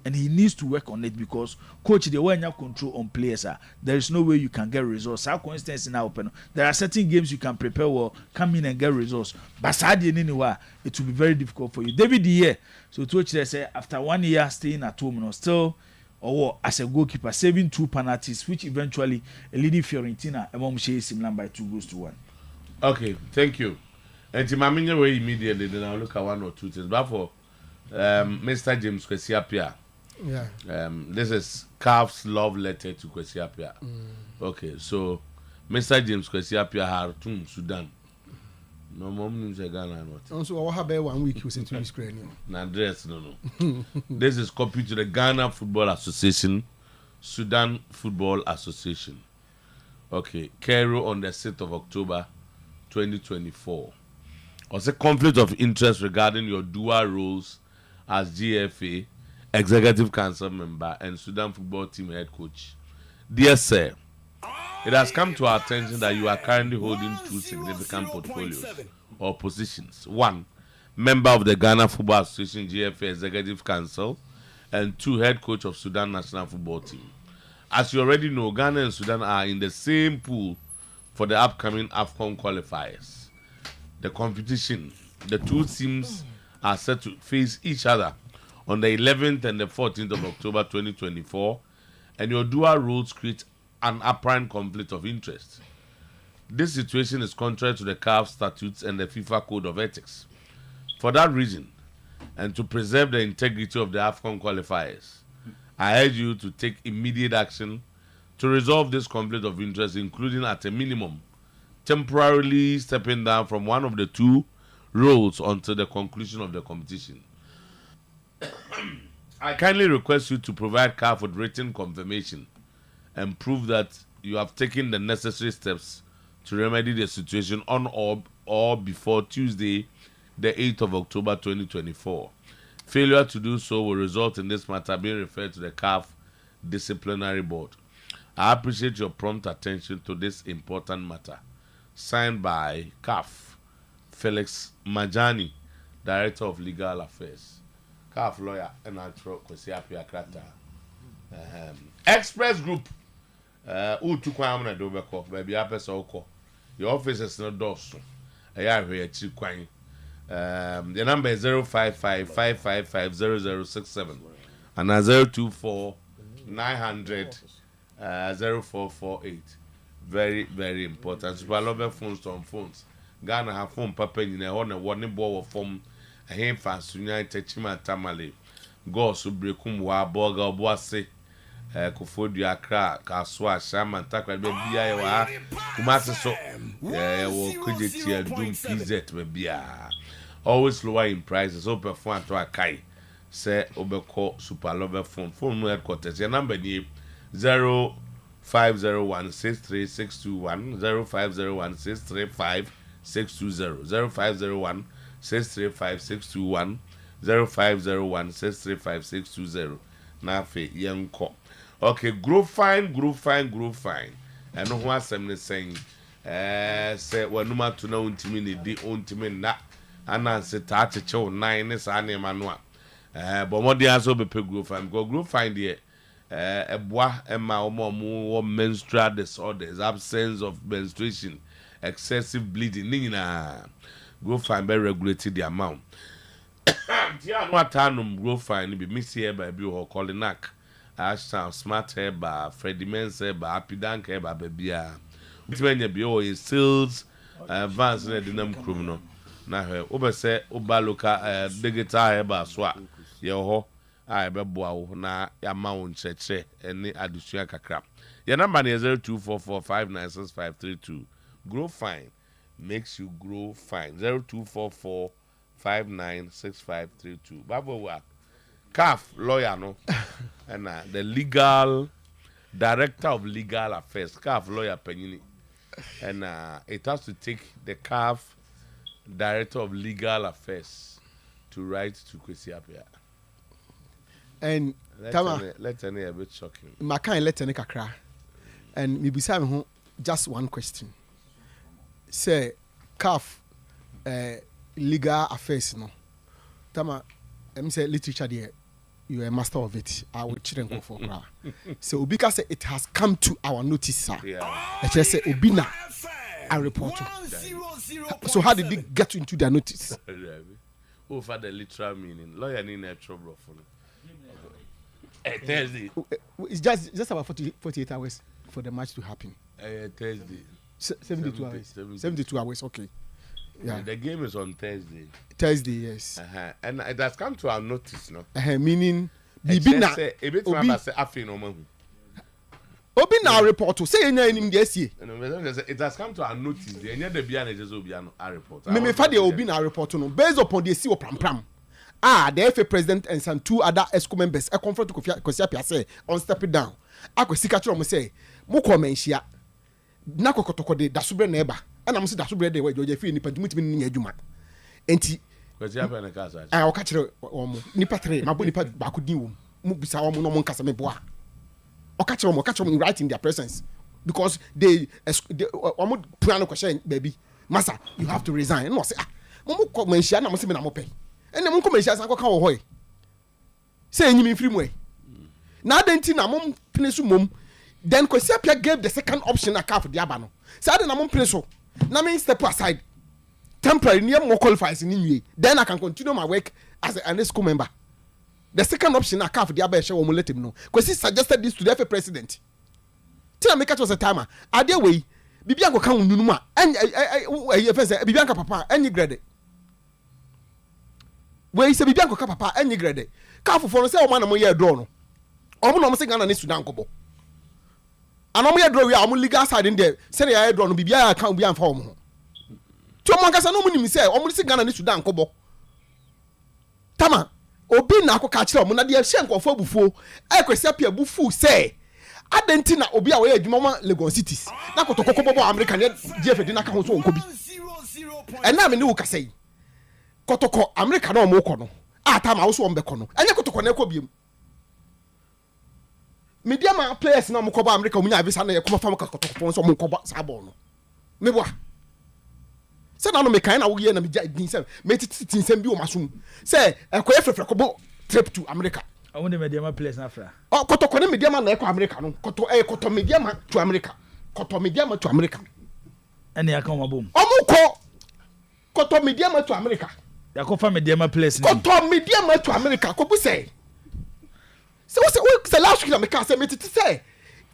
And he needs to work on it because coach the way you have control on players there is no way you can get results. How coincidence now open? There are certain games you can prepare well, come in and get results. But anyway, it will be very difficult for you. David here, so coach they say after 1 year staying at home, no, still or as a goalkeeper saving 2 penalties, which eventually leading Fiorentina among AC Milan by 2-1. Okay, thank you. And to my way immediately, then I'll look at 1 or 2 things. But for Mr. James Kwesiapia. Yeah. This is Calf's love letter to Kwesiapia. Okay, so Mr. James Kwesiapia Hartum, Sudan. No mom names a Ghana not. Also, what have 1 week you sent to this screen? Na dress no. This is copied to the Ghana Football Association, Sudan Football Association. Okay, Cairo on the 6th of October 2024. Was a conflict of interest regarding your dual roles as GFA Executive Council member and Sudan football team head coach. Dear sir, it has come to our attention that you are currently holding 2 significant portfolios or positions. 1, member of the Ghana Football Association GFA Executive Council, and 2, head coach of Sudan national football team. As you already know, Ghana and Sudan are in the same pool for the upcoming AFCON qualifiers. The competition, the 2 teams are set to face each other on the 11th and the 14th of October 2024, and your dual roles create an apparent conflict of interest. This situation is contrary to the CAF statutes and the FIFA Code of Ethics. For that reason, and to preserve the integrity of the AFCON qualifiers, I urge you to take immediate action to resolve this conflict of interest, including at a minimum, temporarily stepping down from one of the two roles until the conclusion of the competition. I kindly request you to provide CAF with written confirmation and prove that you have taken the necessary steps to remedy the situation on or before Tuesday, the 8th of October 2024. Failure to do so will result in this matter being referred to the CAF Disciplinary Board. I appreciate your prompt attention to this important matter. Signed by CAF, Felix Majani, Director of Legal Affairs. CAF lawyer, and Antro Kwesiapia Krata. Express Group. Utukwa do beko, baby apesa oko. Your office is not dorsal. The number is 055-555-0067 and 024-900-0448. Very, very important. Super love phones on phones. Ghana have phone papa in a honor warning ball of form. A hand fast united Chima Tamale. Go so breakum wa boga boase. Kofodu Accra, Kaswa, Shaman, Takwa, Bebia, wa Kumasi so, will Kujeti and Doom PZ, Bebia. Always lower in prices, open phone to a Kai. Say, Obeko, Super Lover phone, phone headquarters. Your number name 0501-63621, 0501-635-620, 0501-635-621, 0501-635-620. Nafe, young cop. Okay, grow fine. And no one assembly saying, say, well, no matter to know intimate, the ultimate na, and answer touch a show 9 is an Emmanuel. But what they also be grow fine, grow fine there. A bois and more menstrual disorders, absence of menstruation, excessive bleeding, nina. Grow fine by regulating the amount. Yeah, what time grow fine be missed here by Bill or Colinac. Ashtown, Smart Hair Bar, Freddie Men's Hair Bar, Happy Dank Hair Bar, baby. Which when you be always sales, advanced in the name criminal. Now, over say, Oba Loka, digital hair bar, swap. Yo, I be bow, na ya mount cheche, any additional crap. Your number is 0244596532. Grow fine makes you grow fine. 0244596532. Babu work. CAF lawyer no, and the legal director of legal affairs, CAF lawyer Penini, and it has to take the CAF director of legal affairs to write to Kwesiapia. And let's a bit shocking. Makai let's kakra, and maybe some just one question. Say CAF legal affairs no, Tama, I'm say literature there. You are a master of it. I will children for so because it has come to our notice, sir. I just say Obina, I report. So how did it get into their notice? For the literal meaning, lawyer need trouble for Thursday. It's just about 48 hours for the match to happen. Thursday. 72 hours. 72 hours. Okay. Yeah. The game is on Thursday. Thursday, yes. And it has come to our notice, no? Meaning, Bibina. Obina report to say any yes. It has come to our notice. The report. Me fadi Obina report no based upon the CEO pram. The FA president and some two other ESCO members a confront to Kwesiapia say on stepping down. Akwesika chiro mo say mo komenhia. Na kokotoko de dasubre na eba. And I'm saying that's where they were. You feel nipa dumuti ni adwuma. Enti Kwesiapia na kasa. O ka kire omo nipa 3 mabo nipa baako din wo. Mu bisa omo no mo nkasa me boa. O ka kire omo right in their presence because they omo plan question baby. Master, you have to resign. No say mo ko manhia na mo se me na mo pay. Ene mo ko manhia san ko ka wo hoy. Say enyim free mu. Na adenti na mo plesu mom. Then Kwesiapia gave the second option a car for the abano. Say I na mo plesu. Na me step aside. Temporary near more qualifies in Inui. Then I can continue my work as an ESCO member. The second option I can for the Abba show let him know. Because he suggested this to the FA president. tina make catch timer ade we bibia go kan nunu ma enye fense bibia ka papa enye grade we se bibia ka papa enye grade ka fofo no se o ma na mo ye draw no omo no mo se Ghana ni Sudan kobo anomo ye draw we am legal side in there se ya draw no bibia ya kan bibia mfa omo ti omo nkasa no mo ni mi se omo se Ghana ni Sudan kobo tama obi na akoka kire omo na de hye nkofo abufuo ekwese pia abufu se adenti na obi a we adwuma ma Lagos cities na kotokoko bobo America ne GF di na ka ho so onko bi ena me ne wo kasai kotoko America na omo ko no ata ma wo so ombe ko no enye kotoko na ko biem media ma players na omo ko ba America omunya visa na ye ko fam ka kotoko so omo ko ba sa ball no me boa se na no me kan na wo ye na me din se me titi nsem bi o masum se ekoye frefre ko bo trip to America. I want the media place na fra. Oh, koto ne media man na ekọ America no. Koto media man to America. Koto media man to America. Ene ya kan mabom. Omuko koto media man to America. Ya ko fa media place ni. Koto media man to America. Ko bu say. Se last week na me ka say me titi say.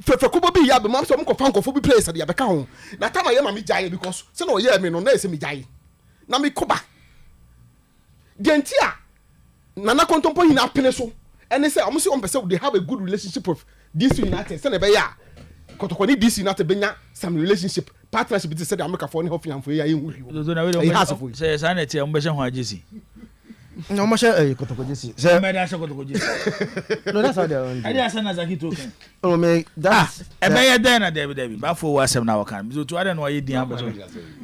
Fe ko bo bi ya be mam so mko fa nkofo bi place ya be ka ho. Na time ya ma me jaye because se na o ye me no na ese me jaye. Na me koba. Gentia. Nana kontompo hina pene so. And they say, I'm saying they have a good relationship with DC United. Say, "Nebeya, kotokoni DC United benya some relationship partnership." They said, "America for any hope and for ya you." He has of. Say, "Sanity, I'm better than JC." No, I'm sure kotoko JC. Say, "I'm better than kotoko JC." No, that's how they are. I just send as a kid token. Oh, me that's. Better than a Debbie. But for what some now can. So to I don't know why you didn't.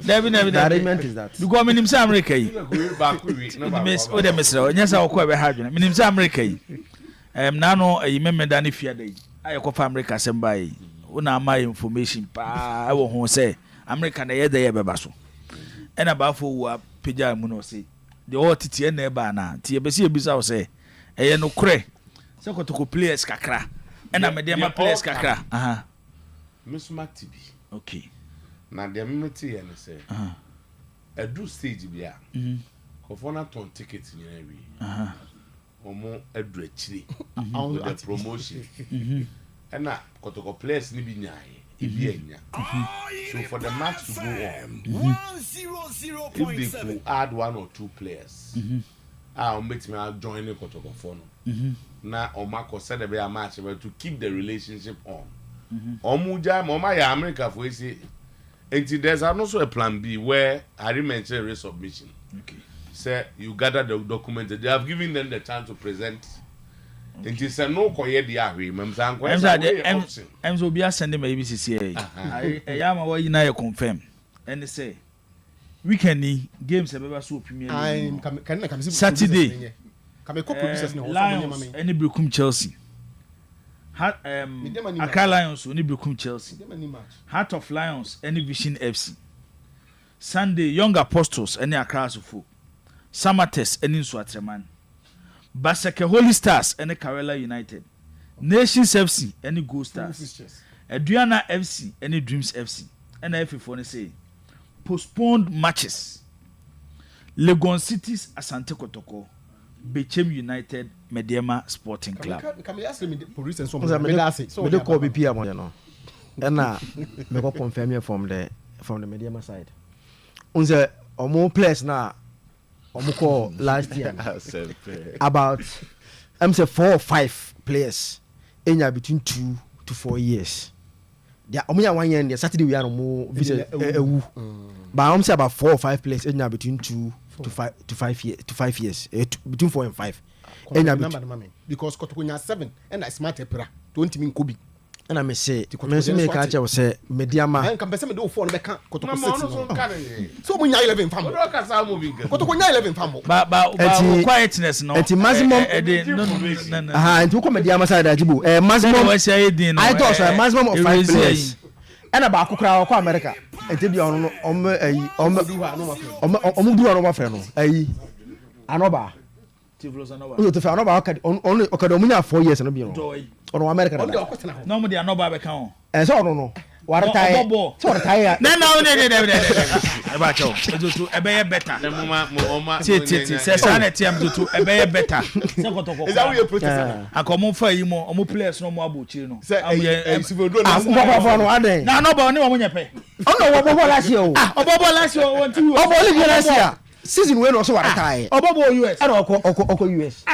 Debbie, The arrangement is that. You go me him say America. Miss Ode Mr. Yes, I will quite hard. Me him say America. Nano a remember Danny Fiade. I go for America Sembai. Una my information pa I will say America na ye dey bebaso. And about for Pija Muno say the old TTN neba na tie be see bisa say e no kre. Se ko to players kakra. And I made them players kakra. Aha. Miss Matibi. Okay. Na dem meti and say. A do stage bia. Ko for ton ticket nyina wi. Aha. Omo edu achiri on the promotion and na kotoko players ni bi nyae ibi anya so for the match to go on 100.7 if they could add 1 or 2 players I'll make me join the kotoko for no na omako said the be a match to keep the relationship on omuja mama ya America for say until there's also a plan B where I mentioned resubmission. Okay. Say you gather the documents. They have given them the chance to present. And you say no koye dia hwe memsan I'm so be sending my BCCA. I am away na confirm. And they say weekend games have so premier Saturday. Lions any Brekum Chelsea. Accra Lions any Brekum Chelsea. Heart of Lions any Vision FC. Sunday Young Apostles any Accra Sufo. Samates any Swatreman. Baseke Holy Stars any Karela United. Nations FC any Gold Stars. Adriana FC any Dreams FC. And if say postponed matches. Legon Cities Asante Kotoko. Bechem United Mediema Sporting Club. Can we ask me for reasons so me do call BP am you know. And me go confirm you from the Mediema side. Unze omo players na omo call last year about I'm say 4 or 5 players enya between 2 to 4 years. They omo ya 1 year and Saturday we are omo visit ewu. But I'm say about 4 or 5 players enya between 2 to 5 years between 4 and 5 because Kotokunya 7 and I smart epera 20 min kubi and I may say me catch I say mediama and can person do 4 be kan Kotokunya so munya 11 fam Kotokunya 11 fam but quietness no and maximum and who come mediama side ajibu maximum I thought so maximum of 5 players and about kukra ko America enti bi ono omu du ano ma fe no ayi anoba Tivlos anoba o to fe anoba okada omunya 4 years no bi no ono America no mo de anoba be kan o so ono no waretire Obobo. so waretire No. Eba cho. Mzoto ebe better. Say sana ti mzoto ebe better. Se kotoko. Is that what you protest? Akomo fa yi mo omo players no mo abuchi no. Say Sivodo ah mbaba no aden Na no ba ni mo nyepe. ono wo bobo last year o Obobo last year won ti obo only last year season we no so waretire Obobo US. era oko US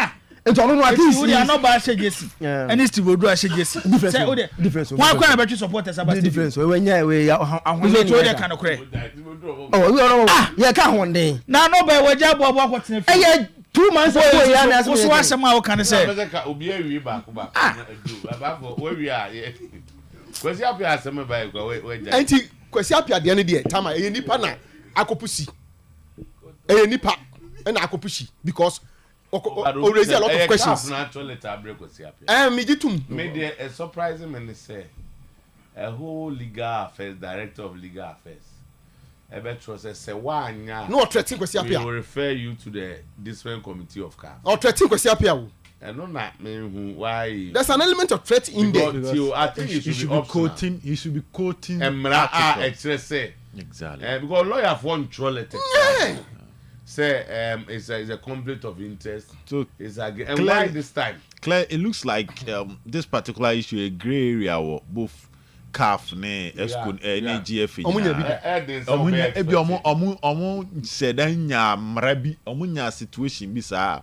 nti ono no at least We are not bad shegesi. Any Steve Odu shegesi. Say o de difference one kwa na betwe supporters about Steve. difference we nya we ahon Mzoto o de kan kure. oh we no yeah ka hon den Na no ba waja bo akotene fi. eh 2 months ago ya na so asem a wo kan say obi awie ba ko ba baba for we a kwesi apia asem ba kwa we ja anti kwesi apia de ne de tama e nipa na akopusi e nipa na akopusi because raise a lot of questions me gitum me dey a surprising me say a whole legal affairs director of legal affairs say wanya no threatening kwesi we apia will refer you to the discipline committee of CAF or threatening kwesi apia wo and no na me who why there's an element of threat in there I think you should be quoting emra extra say Exactly. Because lawyer for one troll it say it's a conflict of interest. So it's again and why this time? Claire, it looks like this particular issue a gray area where both CAF ne ESCO ne GFA. Omunya ebi omu said nya mrabi omunya situation bi sa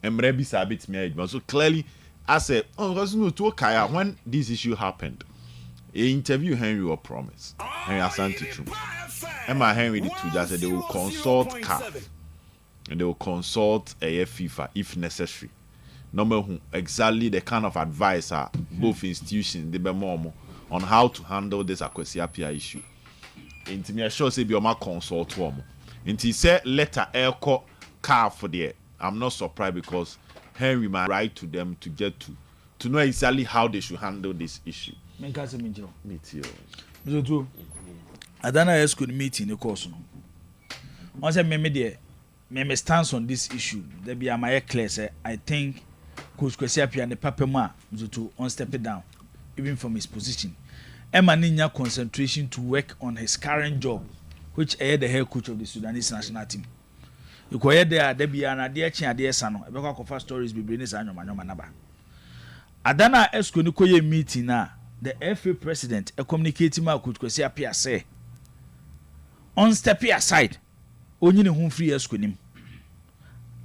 mrabi sa bit me adwuma. So clearly I said because no to Kaya when this issue happened. A interview Henry was promised. Henry Asante Chum. Emma Henry the two just said they will consult CAF and they will consult FIFA if necessary. Number who exactly the kind of advice are both institutions they be more on how to handle this Akwesi Appiah issue. Inti me sure say be oma consult one. Inti say letter elko CAF for there. I'm not surprised because Henry might write to them to get to know exactly how they should handle this issue. Menka se minjiro. Meet you. Mzoto. Adana ESCO meeting the course no. On say me stance on this issue. There be am clear say I think Coach Kwesi Appiah ne papa ma Mzoto on step it down even from his position. Emma ninya concentration to work on his current job which is the head coach of the Sudanese national team. You go there be an ade chi ade esa no. E be kwa kofa stories be ni sa nyoma naba. Adana ESCO ni koye meeting na the FA president communicating with Coach Kwesi Appiah say on step aside onyi ne hu free ESCO nim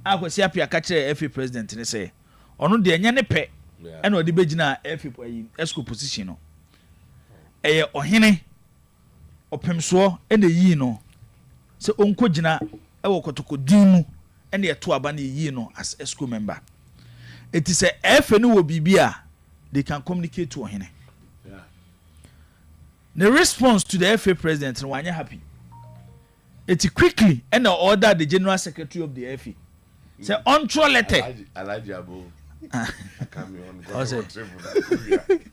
Kwesi Appiah ka kire FA president ne say ono de enya ne pe e na odi begina FA ESCO position no eye ohene opemso e na yi no se onko gina e wo kotoko din mu e na eto aba na yi no as ESCO member it is a FA no wo bibia they can communicate to ohene. The response to the FA president was happy. It quickly and order the general secretary of the FA. Say on letter. I like Jabo. I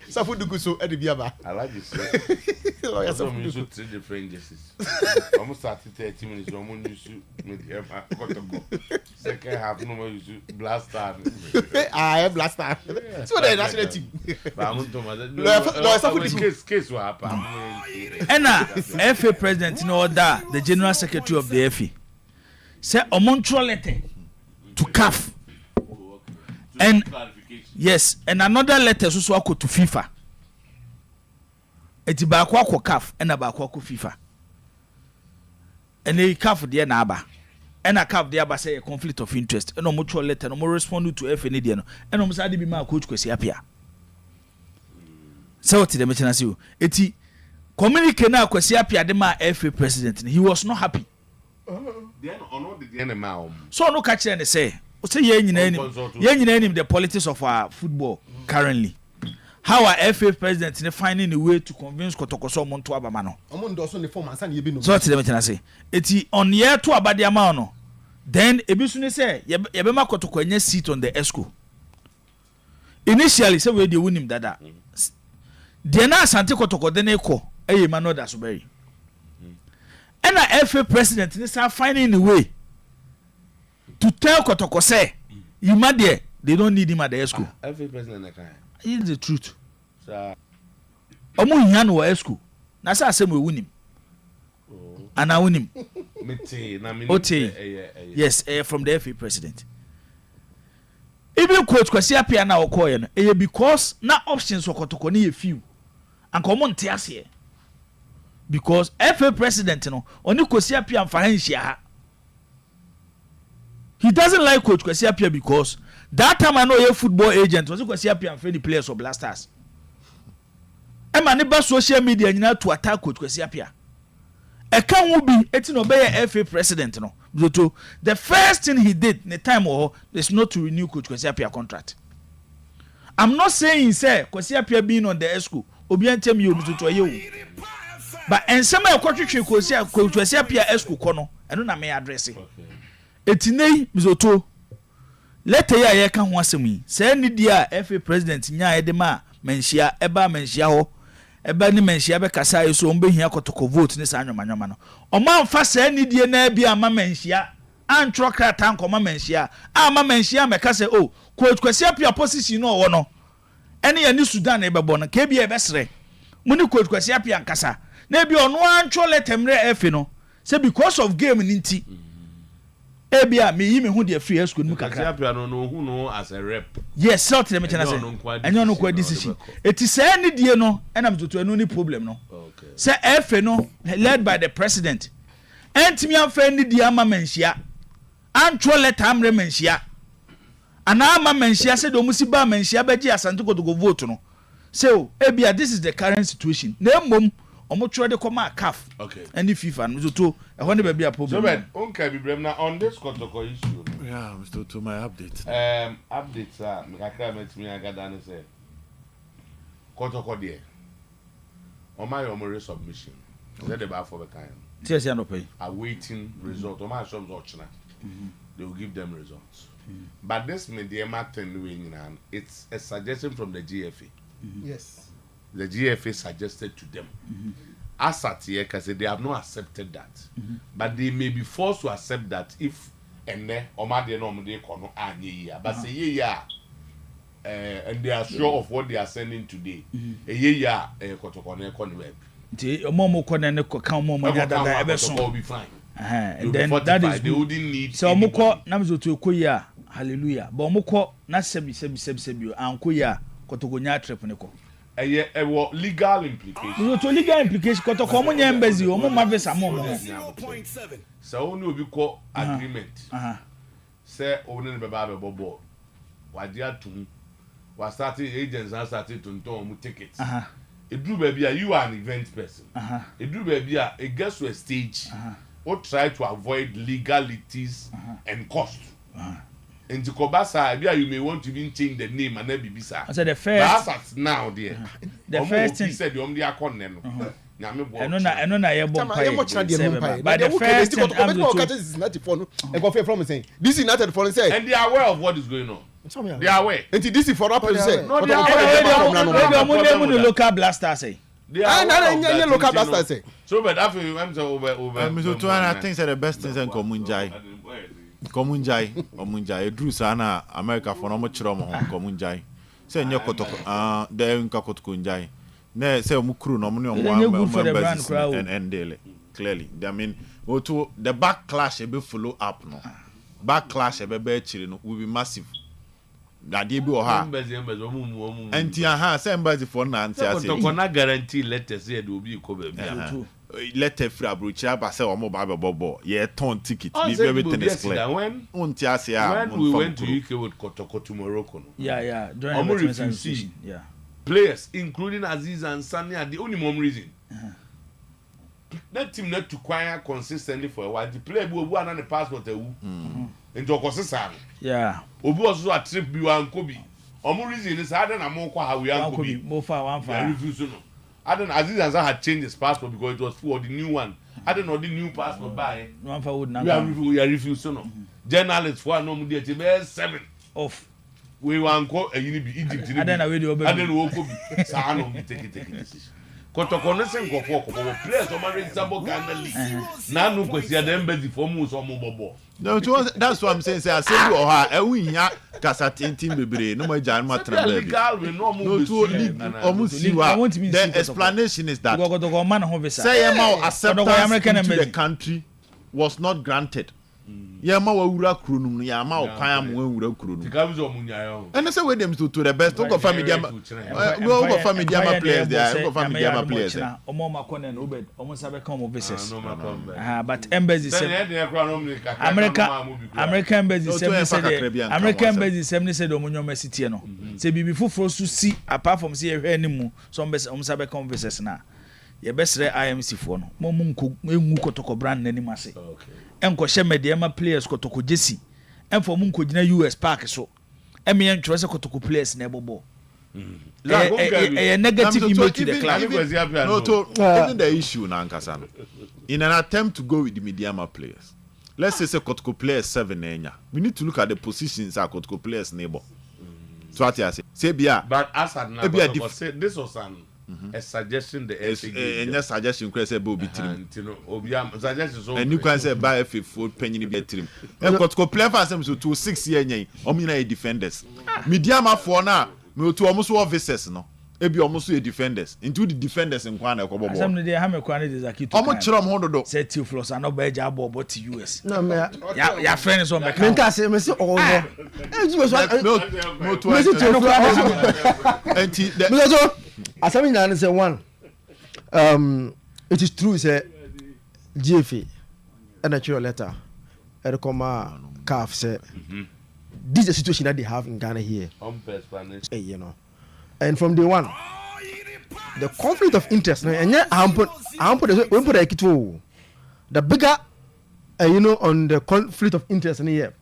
Safu dugu so e de biaba. I like this. Lawyer Some Safu use dugu. 3 different guesses. Almost started 30 minutes. Almost use second half. No more use blaster. Ah, blaster. So the national team. Lawyer Safu dugu. Case what happened. And FA president in order the general secretary of the FA. Say a Montreal letter to CAF. And yes, and another letter so to FIFA. Eti ba kwa CAF and ba kwa FIFA. And the CAF there na aba. And a CAF there ba say a conflict of interest. And no mutual letter no more respond to FA ni there no. And no say be ma Coach Kwesi Appiah. So what the mention as you. Eti communicate na Kwesi Appiah de ma FA president. He was not happy. Then ono the enema. So no catch and say say ye nyina nim the politics of our football currently. How our FA president is finding a way to convince Kotokoso Monto Abama no. Omo ndo so ne form ansa na ye bi no. So what them can say. Eti on year to abadiama no. Then ebisu ne say ye be ma Kotoko anya seat on the ESCO. Initially say we dey win him dada. Dey na Asante Kotoko den eko eye ma no da so bury. And our FA president is finding a way to tell Kotoko say you mad there they don't need him at the ESCO. Every president na kan. It's the truth. So Omo hia no ESCO na say asem we wunim ana wunim Ote yes from the FA president even coach Kwesi Appiah na okoye no because na options okotoko na ye few anka omo nte ase because FA president no oni Kwesi Appiah mfa hanhia ha. He doesn't like coach Kwesi Appiah because that time I know a football agent was Kwesi Appiah and the players of Blasters. Emma ne ba social media nyina to attack coach Kwesi Appiah. E kan wo bi eti no be FA president no. The first thing he did in the time is not to renew coach Kwesi Appiah contract. I'm not saying say Kwesi Appiah being on the ESCO obi antem you to aye. But ensema e kwatwetwe Kwesi Appiah ESCO kono eno na me address. Etinei mizoto leta ya ye ka ho asem yi say ni dia FA president nya ye de ma menhia eba menhia ho eba ni menhia be kasa ye so ombe hia kotoko vote ni sa anwoma no o ma mfa say ni die na bia ma menhia antro krata nkoma menhia ama menhia me kasa o coach Kwesi Appiah position no wo no ene ya ni Sudan e bebo no ka bia e besre muni coach Kwesi Appiah nkasa na bia ono antro letemre FA no say because of game ni nti ebia me yi me hu de free school mu kakra no hu no as a rep yes so tell me chana say enyo no kwa decision eti say ni die no enam toto enu ni problem no okay say FA no led by the president entimi amfa ni die ama manhia antro let amre manhia ana ama manhia say do musi ba manhia beji asante kodogo vote no so ebia this is the current situation na mom omo tro de koma CAF okay any FIFA no to e ho ne ba bia problem so ben onka bi brem na on this kotoko issue yeah Mr. to my update updates me kakra metimi agada ne say kotoko de o my omo submission say the ba for the kind yes ya no pay awaiting result o my shows ochna they will give them results but this media thing we it's a suggestion from the GFA Yes. the GFA suggested to them. As at here, because they have not accepted that. But they may be forced to accept that if and then but say and they are sure of what they are sending today. Will be fine. And then that is they wouldn't need so moko namzo to koya hallelujah but moko na sebi anko ya kotogonya trip ne ko legal implications. To legal implications kotoko mo nya embassy o mo mavesa mo so oni obi ko agreement say oni ne beba be bobo wadi atum wa start agents and start to nton mo tickets edru ba bia you are an event person edru ba bia it gets to a stage or try to avoid legalities and cost and to Kobasa, you may want to even change the name and then be bisa. So the first that's now there. The first thing said you only are calling I know na ye bon pay. But the first thing is not for and go from saying this is not for say and they are aware of what is going on. They are aware. And this is for up say. No, they are aware. The local blaster say. They are aware of local blaster say. So but after I'm so over Mr. Tuana, I think that the best things in Komunjai. Omunjai drew sana America for no much rom Komunjai. Say nyokotoko there in Kakotunjai. Ne say mukru no money on one and daily. Clearly. I mean to the backlash a be follow up no. Backlash a be chiri will be massive. That dey be o ha. Enti aha say embassy for na anti say. Kotoko na guarantee letters say dey obi ko ba bia. Letter free abrochia ba say omo ba bobo ye turn ticket be everything is clear when we went to UK with Kotoko to Morocco yeah during the transition players including Aziz and Sani are the only reason that team not to acquire consistently for a while the player who won the passport into Okosisa obi also a trip bi wan kobi omo reason is harder na mo kwa ha we an kobi mo fa wan fa I don't know. Aziz Ansah had changed his passport because it was for the new one. I don't know the new passport by. We are refusing. No. Journalists for no media to 7 off. We want to Egypt. I don't know where you I don't know. Take it. kotoko no se nkofo ko players o ma register Ghana league na no kwesi the embassy for mu so mo bobo. No, that's what I'm saying. Say I say you or we here kasa tintin bebre no ma jan ma tran baby. No to league the explanation is that say Yema acceptance into the country was not granted. Yema wa wura kuro no Yema o kwan am wa wura kuro no. Tikabuzo munyayo. And say we them to the best go family go family players there go family players there. Omo makone no obed omo sabe come over business. But embassy American embassy said omo nyoma city no. Say bibi fufuro su si apart from say ehwe animu so omo sabe come business na. Ye besre IMC fo no. Mo nko engu kotoko brand nanim ase. Okay. Enko hye mediama players kotoko jesi. Enfo mu nko gina US Park so. Eme yen twese kotoko players na ebobo. A negative image to the club. No, even the issue na nkasa no. In an attempt to go with the mediama players. Let's say kotoko players 7 enya. We need to look at the positions of kotoko players neighbor. So what you say? Say bia. But as now this was a suggestion the FA and suggestion kwese be obi trim suggestion so and you can say buy FA food penny be trim e kotoko play for some to 6 year nyen omina defenders mediama for na me to omo so officers no e bi omo so e defenders into the defenders in kwan na kobobo some dey ha me kwan dey zakito omo kire omo hodo say two floors and no be ja bobo to US no me ya friend so me me ka say me say oh no e ji so me to me so asami na say one it is true say GFA and a your letter and come CAF say this is the situation that they have in Ghana here you know, and from day one the conflict of interest and the bigger you know on the conflict of interest in here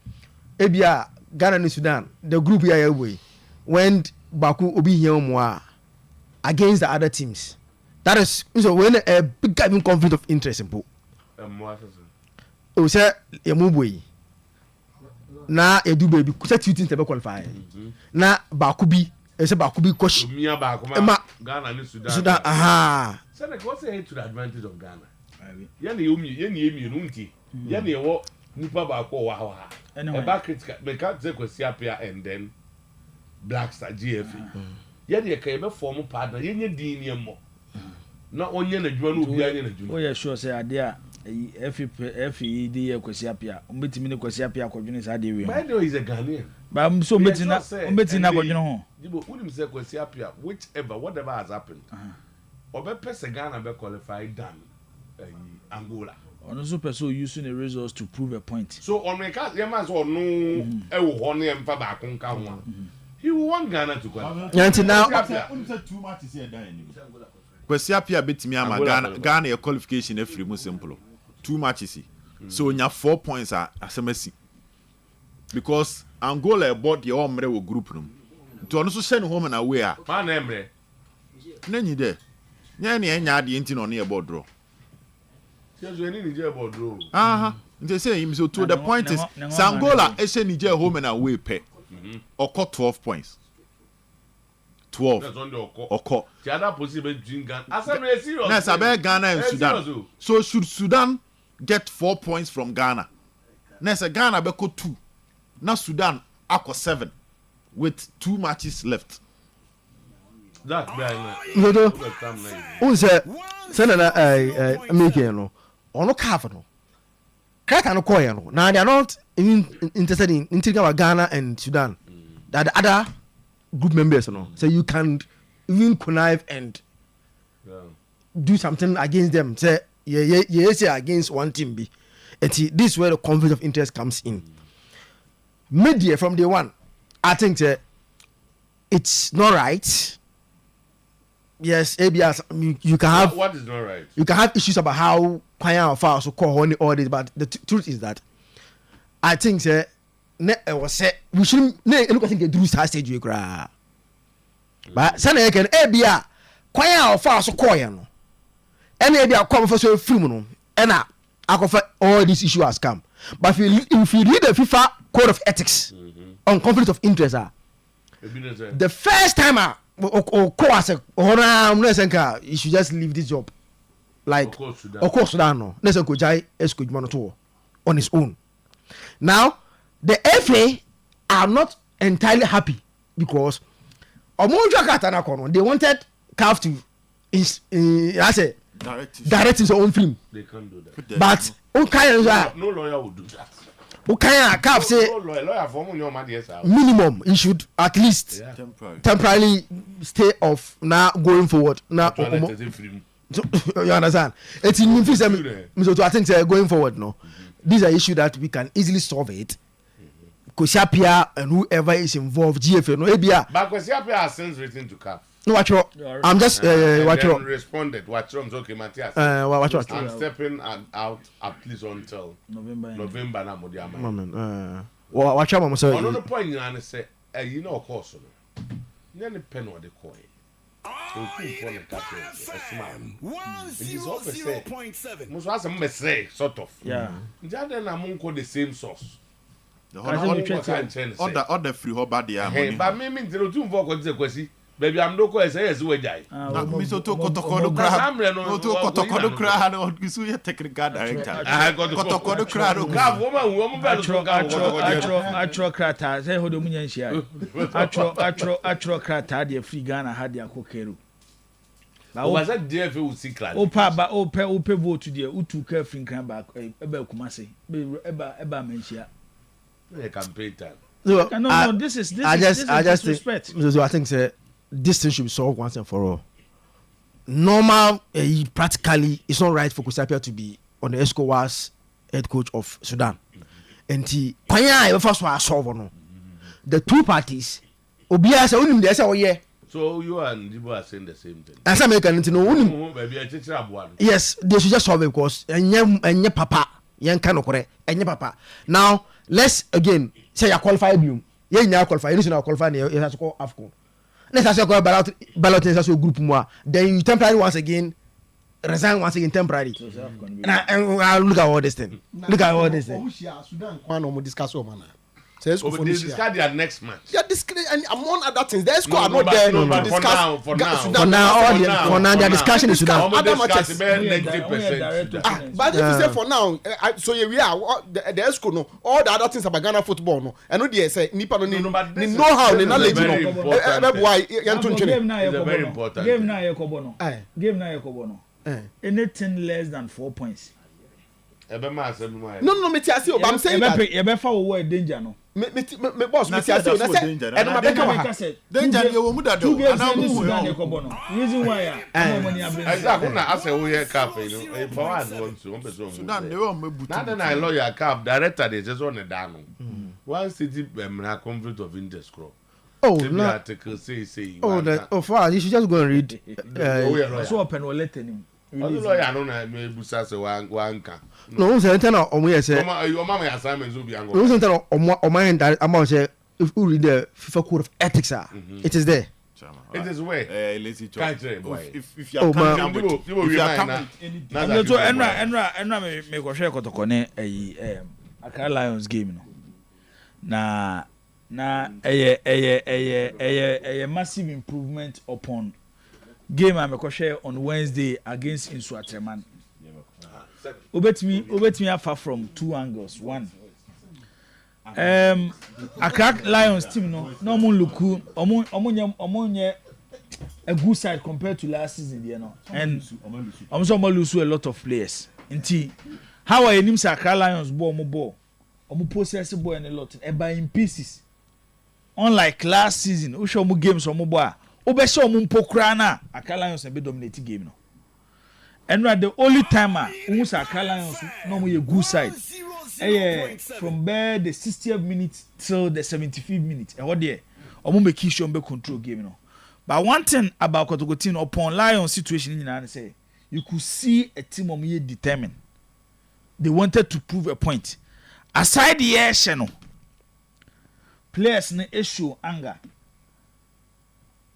ebia Ghana and Sudan the group here when Baku obi here more against the other teams. That is so when a big conflict of interest in book. Oh, say Yamubwe. Na edu baby, say two teams to qualify. Na Bakubi, say Bakubi coach. Ghana and Sudan. Aha. So what's the to the advantage of Ghana? Yeni nunti. Yeni wo nipa ba ko wa wa. E ba critical me can't say Kwesiapia and then Black Star GFA. Yede ka be form partner yenye din ne mo na onye na djuma no obi anye na djuma o ye sure say ade a FED ye Kwesiapia ombetimi ne Kwesiapia akwadwene sa ade we by the way is a Ghanaian ba so ombeti na akwadwene ho jibo unim say Kwesiapia whichever whatever has happened obe pese Ghana be qualify than Angola ono so person using the results to prove a point so on me ka ye man so no e wo ho ne emfa ba ko nka ho he want Ghana to qualify. Now, too much is here done. Kwesiapia betimi ama Ghana your qualification e free mu simple. Too much is so nya 4 points are asemasi. Because Angola about the omre wo group room. To ono so send home na away a. Man emre. Nanyi de. Nya ne nya ade enti no ne e board draw. Sezo eni Niger board draw. Aha. Nti say him so to the point is Angola e say Niger home na away pe. Oko 12 points. 12. That's on the Oko. The other possible between Ghana. As I'm serious. Yes, about Ghana and Sudan. So should Sudan get 4 points from Ghana? Nessa Ghana beko 2. Now Sudan ako 7 with 2 matches left. That who say na make no. Ono CAF no. Crack no call no. Now they are not interested in Ghana and Sudan. That the other group members, no. So you can even connive and do something against them. Say say against one team be. And this is where the conflict of interest comes in. Media from day one, I think it's not right. Yes, ABS you can have what is not right. You can have issues about how Kwaya or Far so call honey all this, but the truth is that I think we shouldn't look at the do stage you cry. But Sana can ABA Kwaya or Far so call no. And ABA come for so free no. And I confess all these issues has come. But if you read the FIFA code of ethics on conflict of interest, the first time course you should just leave this job like of course Sudan no let's go jai esco jumano on his own. Now the FA are not entirely happy because they wanted CAF to direct his own film. They can't do that. But No lawyer would do that. CAF say Lawyer for your money, yes. minimum he should at least temporarily stay off now going forward. Now you understand? It's in so I think going forward no. These are issues that we can easily solve it. Kosiapia and whoever is involved, GFA no ABA. But Kosiapia has since written to CAF. No, watch out. I'm just watch out. Responded. Watch out. Okay, Matthias. Watch out. I'm stepping out at least until November. Now, watch out, mama. So another point you want to say, you know, of course, no. You pen what they call it. Most of them say sort of. Yeah. Then I'm the same source. Other free hobby there. But me mean to work on the question. Baby, I'm no question. Say yes, we die. Miso to Kotokodo crowd. To Kotokodo crowd or Kisuya technical director. I got to Kotokodo crowd. Woman, Atro krata. Say ho do munyan shia. Atro krata de free Ghana had their coquero. was that there if you see class? Opa vote there. Utu care free can back. Eba kumase. Eba menshia. Campaign time. So, no. This is I just disrespect. So I think this thing should be solved once and for all. Normal, practically, it's not right for Kosiapia to be on the ESCOWAS head coach of Sudan. And the first one solve no. The two parties, Obia say unim dey say oye. So you and Jibo are saying the same thing. As American no unim. Yes, they should just solve it because enye papa, yen kan okore, enye papa. Now, let's again say you qualify you. You now qualify, you know qualify you have to call AFCON. Let's say go ballot as a group moi. Then you temporarily once again resign once again temporarily. And look at all this thing. Look at all this thing. Sudan one discuss man. They discuss their next match. Yeah, and among other things, the ESCO are not there to discuss. For now, their discussion is Sudan. Other matches. 90%. But if you say for now, so we are the ESCO no, all the other things about Ghana football no, and no dey say nipa no ni know how ni knowledge no. Why it's very important. Game na yekobo no. Anything less than 4 points. No, me tia say, but I'm saying that. You be fa wo danger no. Me boss, me tia say, na say. And my danger you mu da do. Reason why money abin. Exactly. Na ase wo here cap, you know. E for us want to, person. Sudan they want me butu. Na then I lawyer cap director they just on the down. One city conflict of interest crop. Oh, no. Article say. For you should just go and read. So open or let him. Lawyer no na me busa se one can. No, say tell na omo say. Your mama assignment will be ango. No, say tell omo and amount say if you read the FIFA code of ethics it is there. It is where lazy can't say boy. If you are coming so enra me go share kotoko ne Accra Lions game no. Na a massive improvement upon game I'm going to share on Wednesday against Insuatreman. Obetimi afar from two angles. One, Accra Lions team no look a good side compared to last season, you know. And also lose a lot of players. Inti how are you Accra Lions ball possess ball and a lot in pieces. Unlike last season, we show more games on mobile. We show more pokra na. Accra Lions be dominating game no. And the only time we Accra Lions no more a good side. From there the 60th minute till the 75th minute. And what there, we make sure we control game no. But one thing about Kotoko team upon Lions situation in Ghana say, you could see a team determined. They wanted to prove a point. Aside the air channel. Players na issue anger.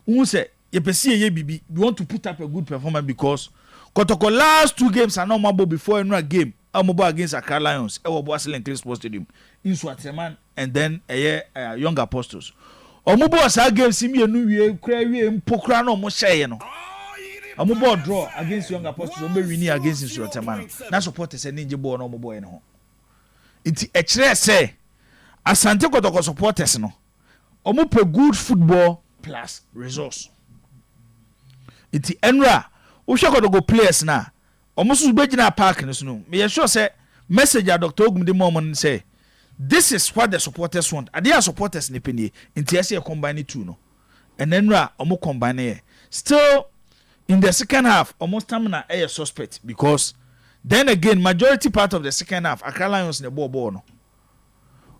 Who say you perceive BB we want to put up a good performance because Kotoko last two games are not mobile before another game. Mobile against Accra Lions. Boasel and Sports Stadium in Swaziland and then Young Apostles. ɔmo bɔ saa games mi enu wie kura wie mpokura na ɔmo hyɛɛ no ɔmo bɔ draw against young apostles ɔmo win against Sometymer no na supporters ɛne ngye bɔɔ na ɔmo bɔɔ no ho nti ɛkyerɛ sɛ Asante Kotoko supporters no ɔmo pɛ good football plus resource nti ɛnura wohwɛ Kotoko players na ɔmo so bɛgyina park no so no me yɛ sure sɛ message a Dr. Ogum de mo ɔmo say this is what the supporters want ade a supporters ne penie nti ɛsɛ combine two no and then ɔmo combine here still in the second half almost stamina a suspect because then again majority part of the second half Accra Lions ne ball no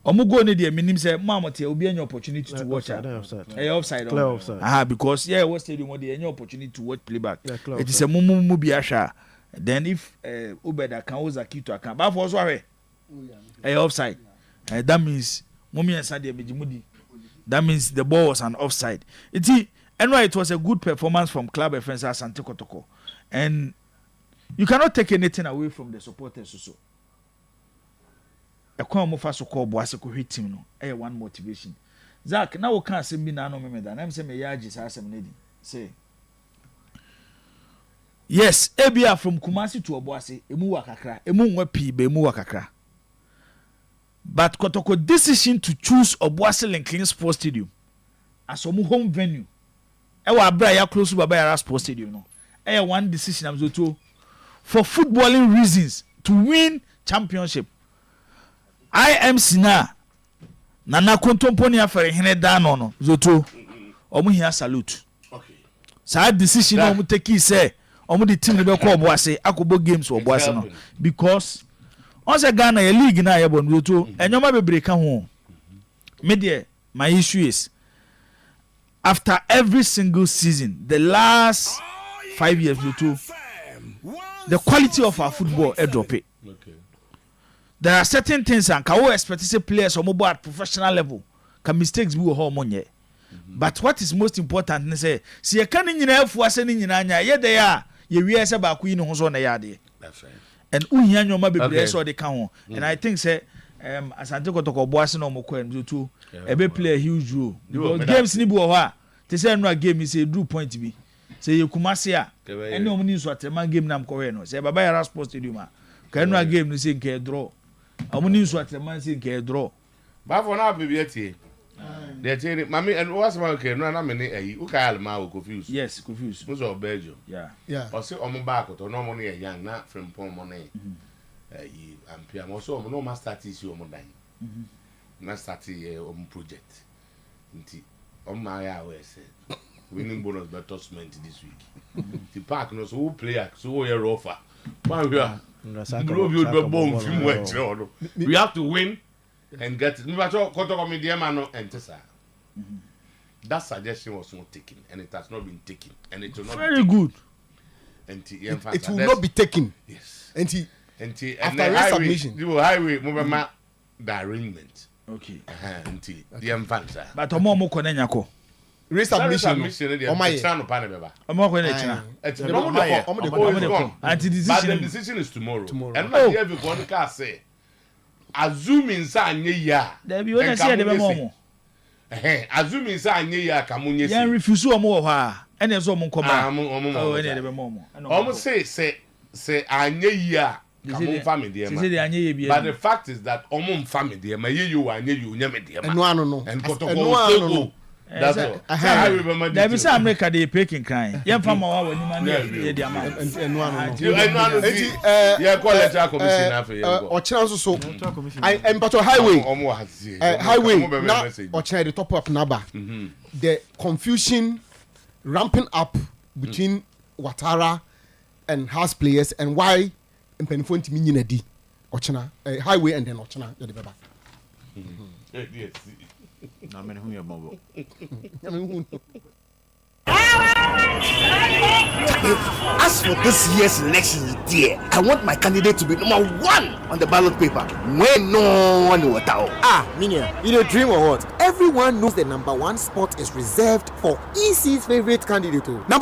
omu go ne dey minim say mamote obi any opportunity to watch offside because yeah what stadium dey any opportunity to watch playback it is a mumu bi ahwa then if Ubeda can Ozakito can but for also offside that means mummy and Sadia Bejimudi that means the ball was an offside it was a good performance from club offense Asante Kotoko and you cannot take anything away from the supporters also. A kwa mo fa so call Boase ko hit team no one motivation. Zach now we can say me na no me that I'm say me yaji sa asem na di say yes ebia from Kumasi to Obuasi emu wakakra emu nwa pi be emu wakakra but Kotoko decision to choose Obuasi Lincoln Sports Stadium as omu home venue ewa abra ya close baba ya Sports Stadium no one decision am so for footballing reasons to win championship IMC na kontomponi afere hene da no zoto omu hia salute okay sa decision omu take say omu the team be call Obuasi akobo games Obuasi no because on say Ghana a league na yebo zoto enyoma bebre ka ho me there my issue is after every single season the last 5 years zoto the quality of our football drop it. Okay. There are certain things and can we expect to say players or mobile at professional level can mistakes be ho money. But what is most important is say see can nyina afu ase ni nyina anya ye dey a ye wi ese ba ku yi no ho so na ya de. That's right. And uhia nyoma bebre so dey kan ho. And I think say Asante Kotoko Boase no mo ko en to e play a huge role. Because games ni bi wo ha te say no game is a drew point bi. Say you Kumasi a any omni so atema game nam ko we no say baba ya Sports Stadium a kan no game no say nke draw omni so atema say nke draw ba for na be tie dey tie mami and what's my okay no na me ni ayi u ka alma o confused yes confused mo so Belgium yeah o say omo ba akoto no mo no ye young na from pon mo na ayi ampia mo so omo no ma start isi omo dan na start omo project nti omo ma ya we say winning bonus better cement this week. The park no so who player so who your offer. Man we are we have to win and get it. That suggestion was not taken and it has not been taken and it will not very be good. And it will not be taken. Yes. And after resubmission the highway movement the arrangement. Okay. But omo ko na nyako. Resubmission no my channel pa na beba omo ko na china but the decision is tomorrow. And not every one can say assuming say anye ya there be one say dey be mo assuming say anye ya ka mo nyesi yan refuse omo wo ha ene so omo nkoma ene dey be mo omo say anye ya ka mo family dey ma but the fact is that omo family dey ma ye you anye you nyame dey ma no and Kotoko that's all. I remember there be some America they picking crying. Yen fama wa wani man dey dey ama. Yeah, college commission afa yen go. Ochira so and but highway. Highway na ochira the top up naba. The confusion ramping up between Ouattara and house players and why mpenifo ntimi nyina di. Ochina highway and then ochina dey beba. Yes. As for this year's elections, dear, I want my candidate to be number 1 on the ballot paper. When no one will tell. Minya, you dream or what? Everyone knows the number 1 spot is reserved for EC's favorite candidate. Number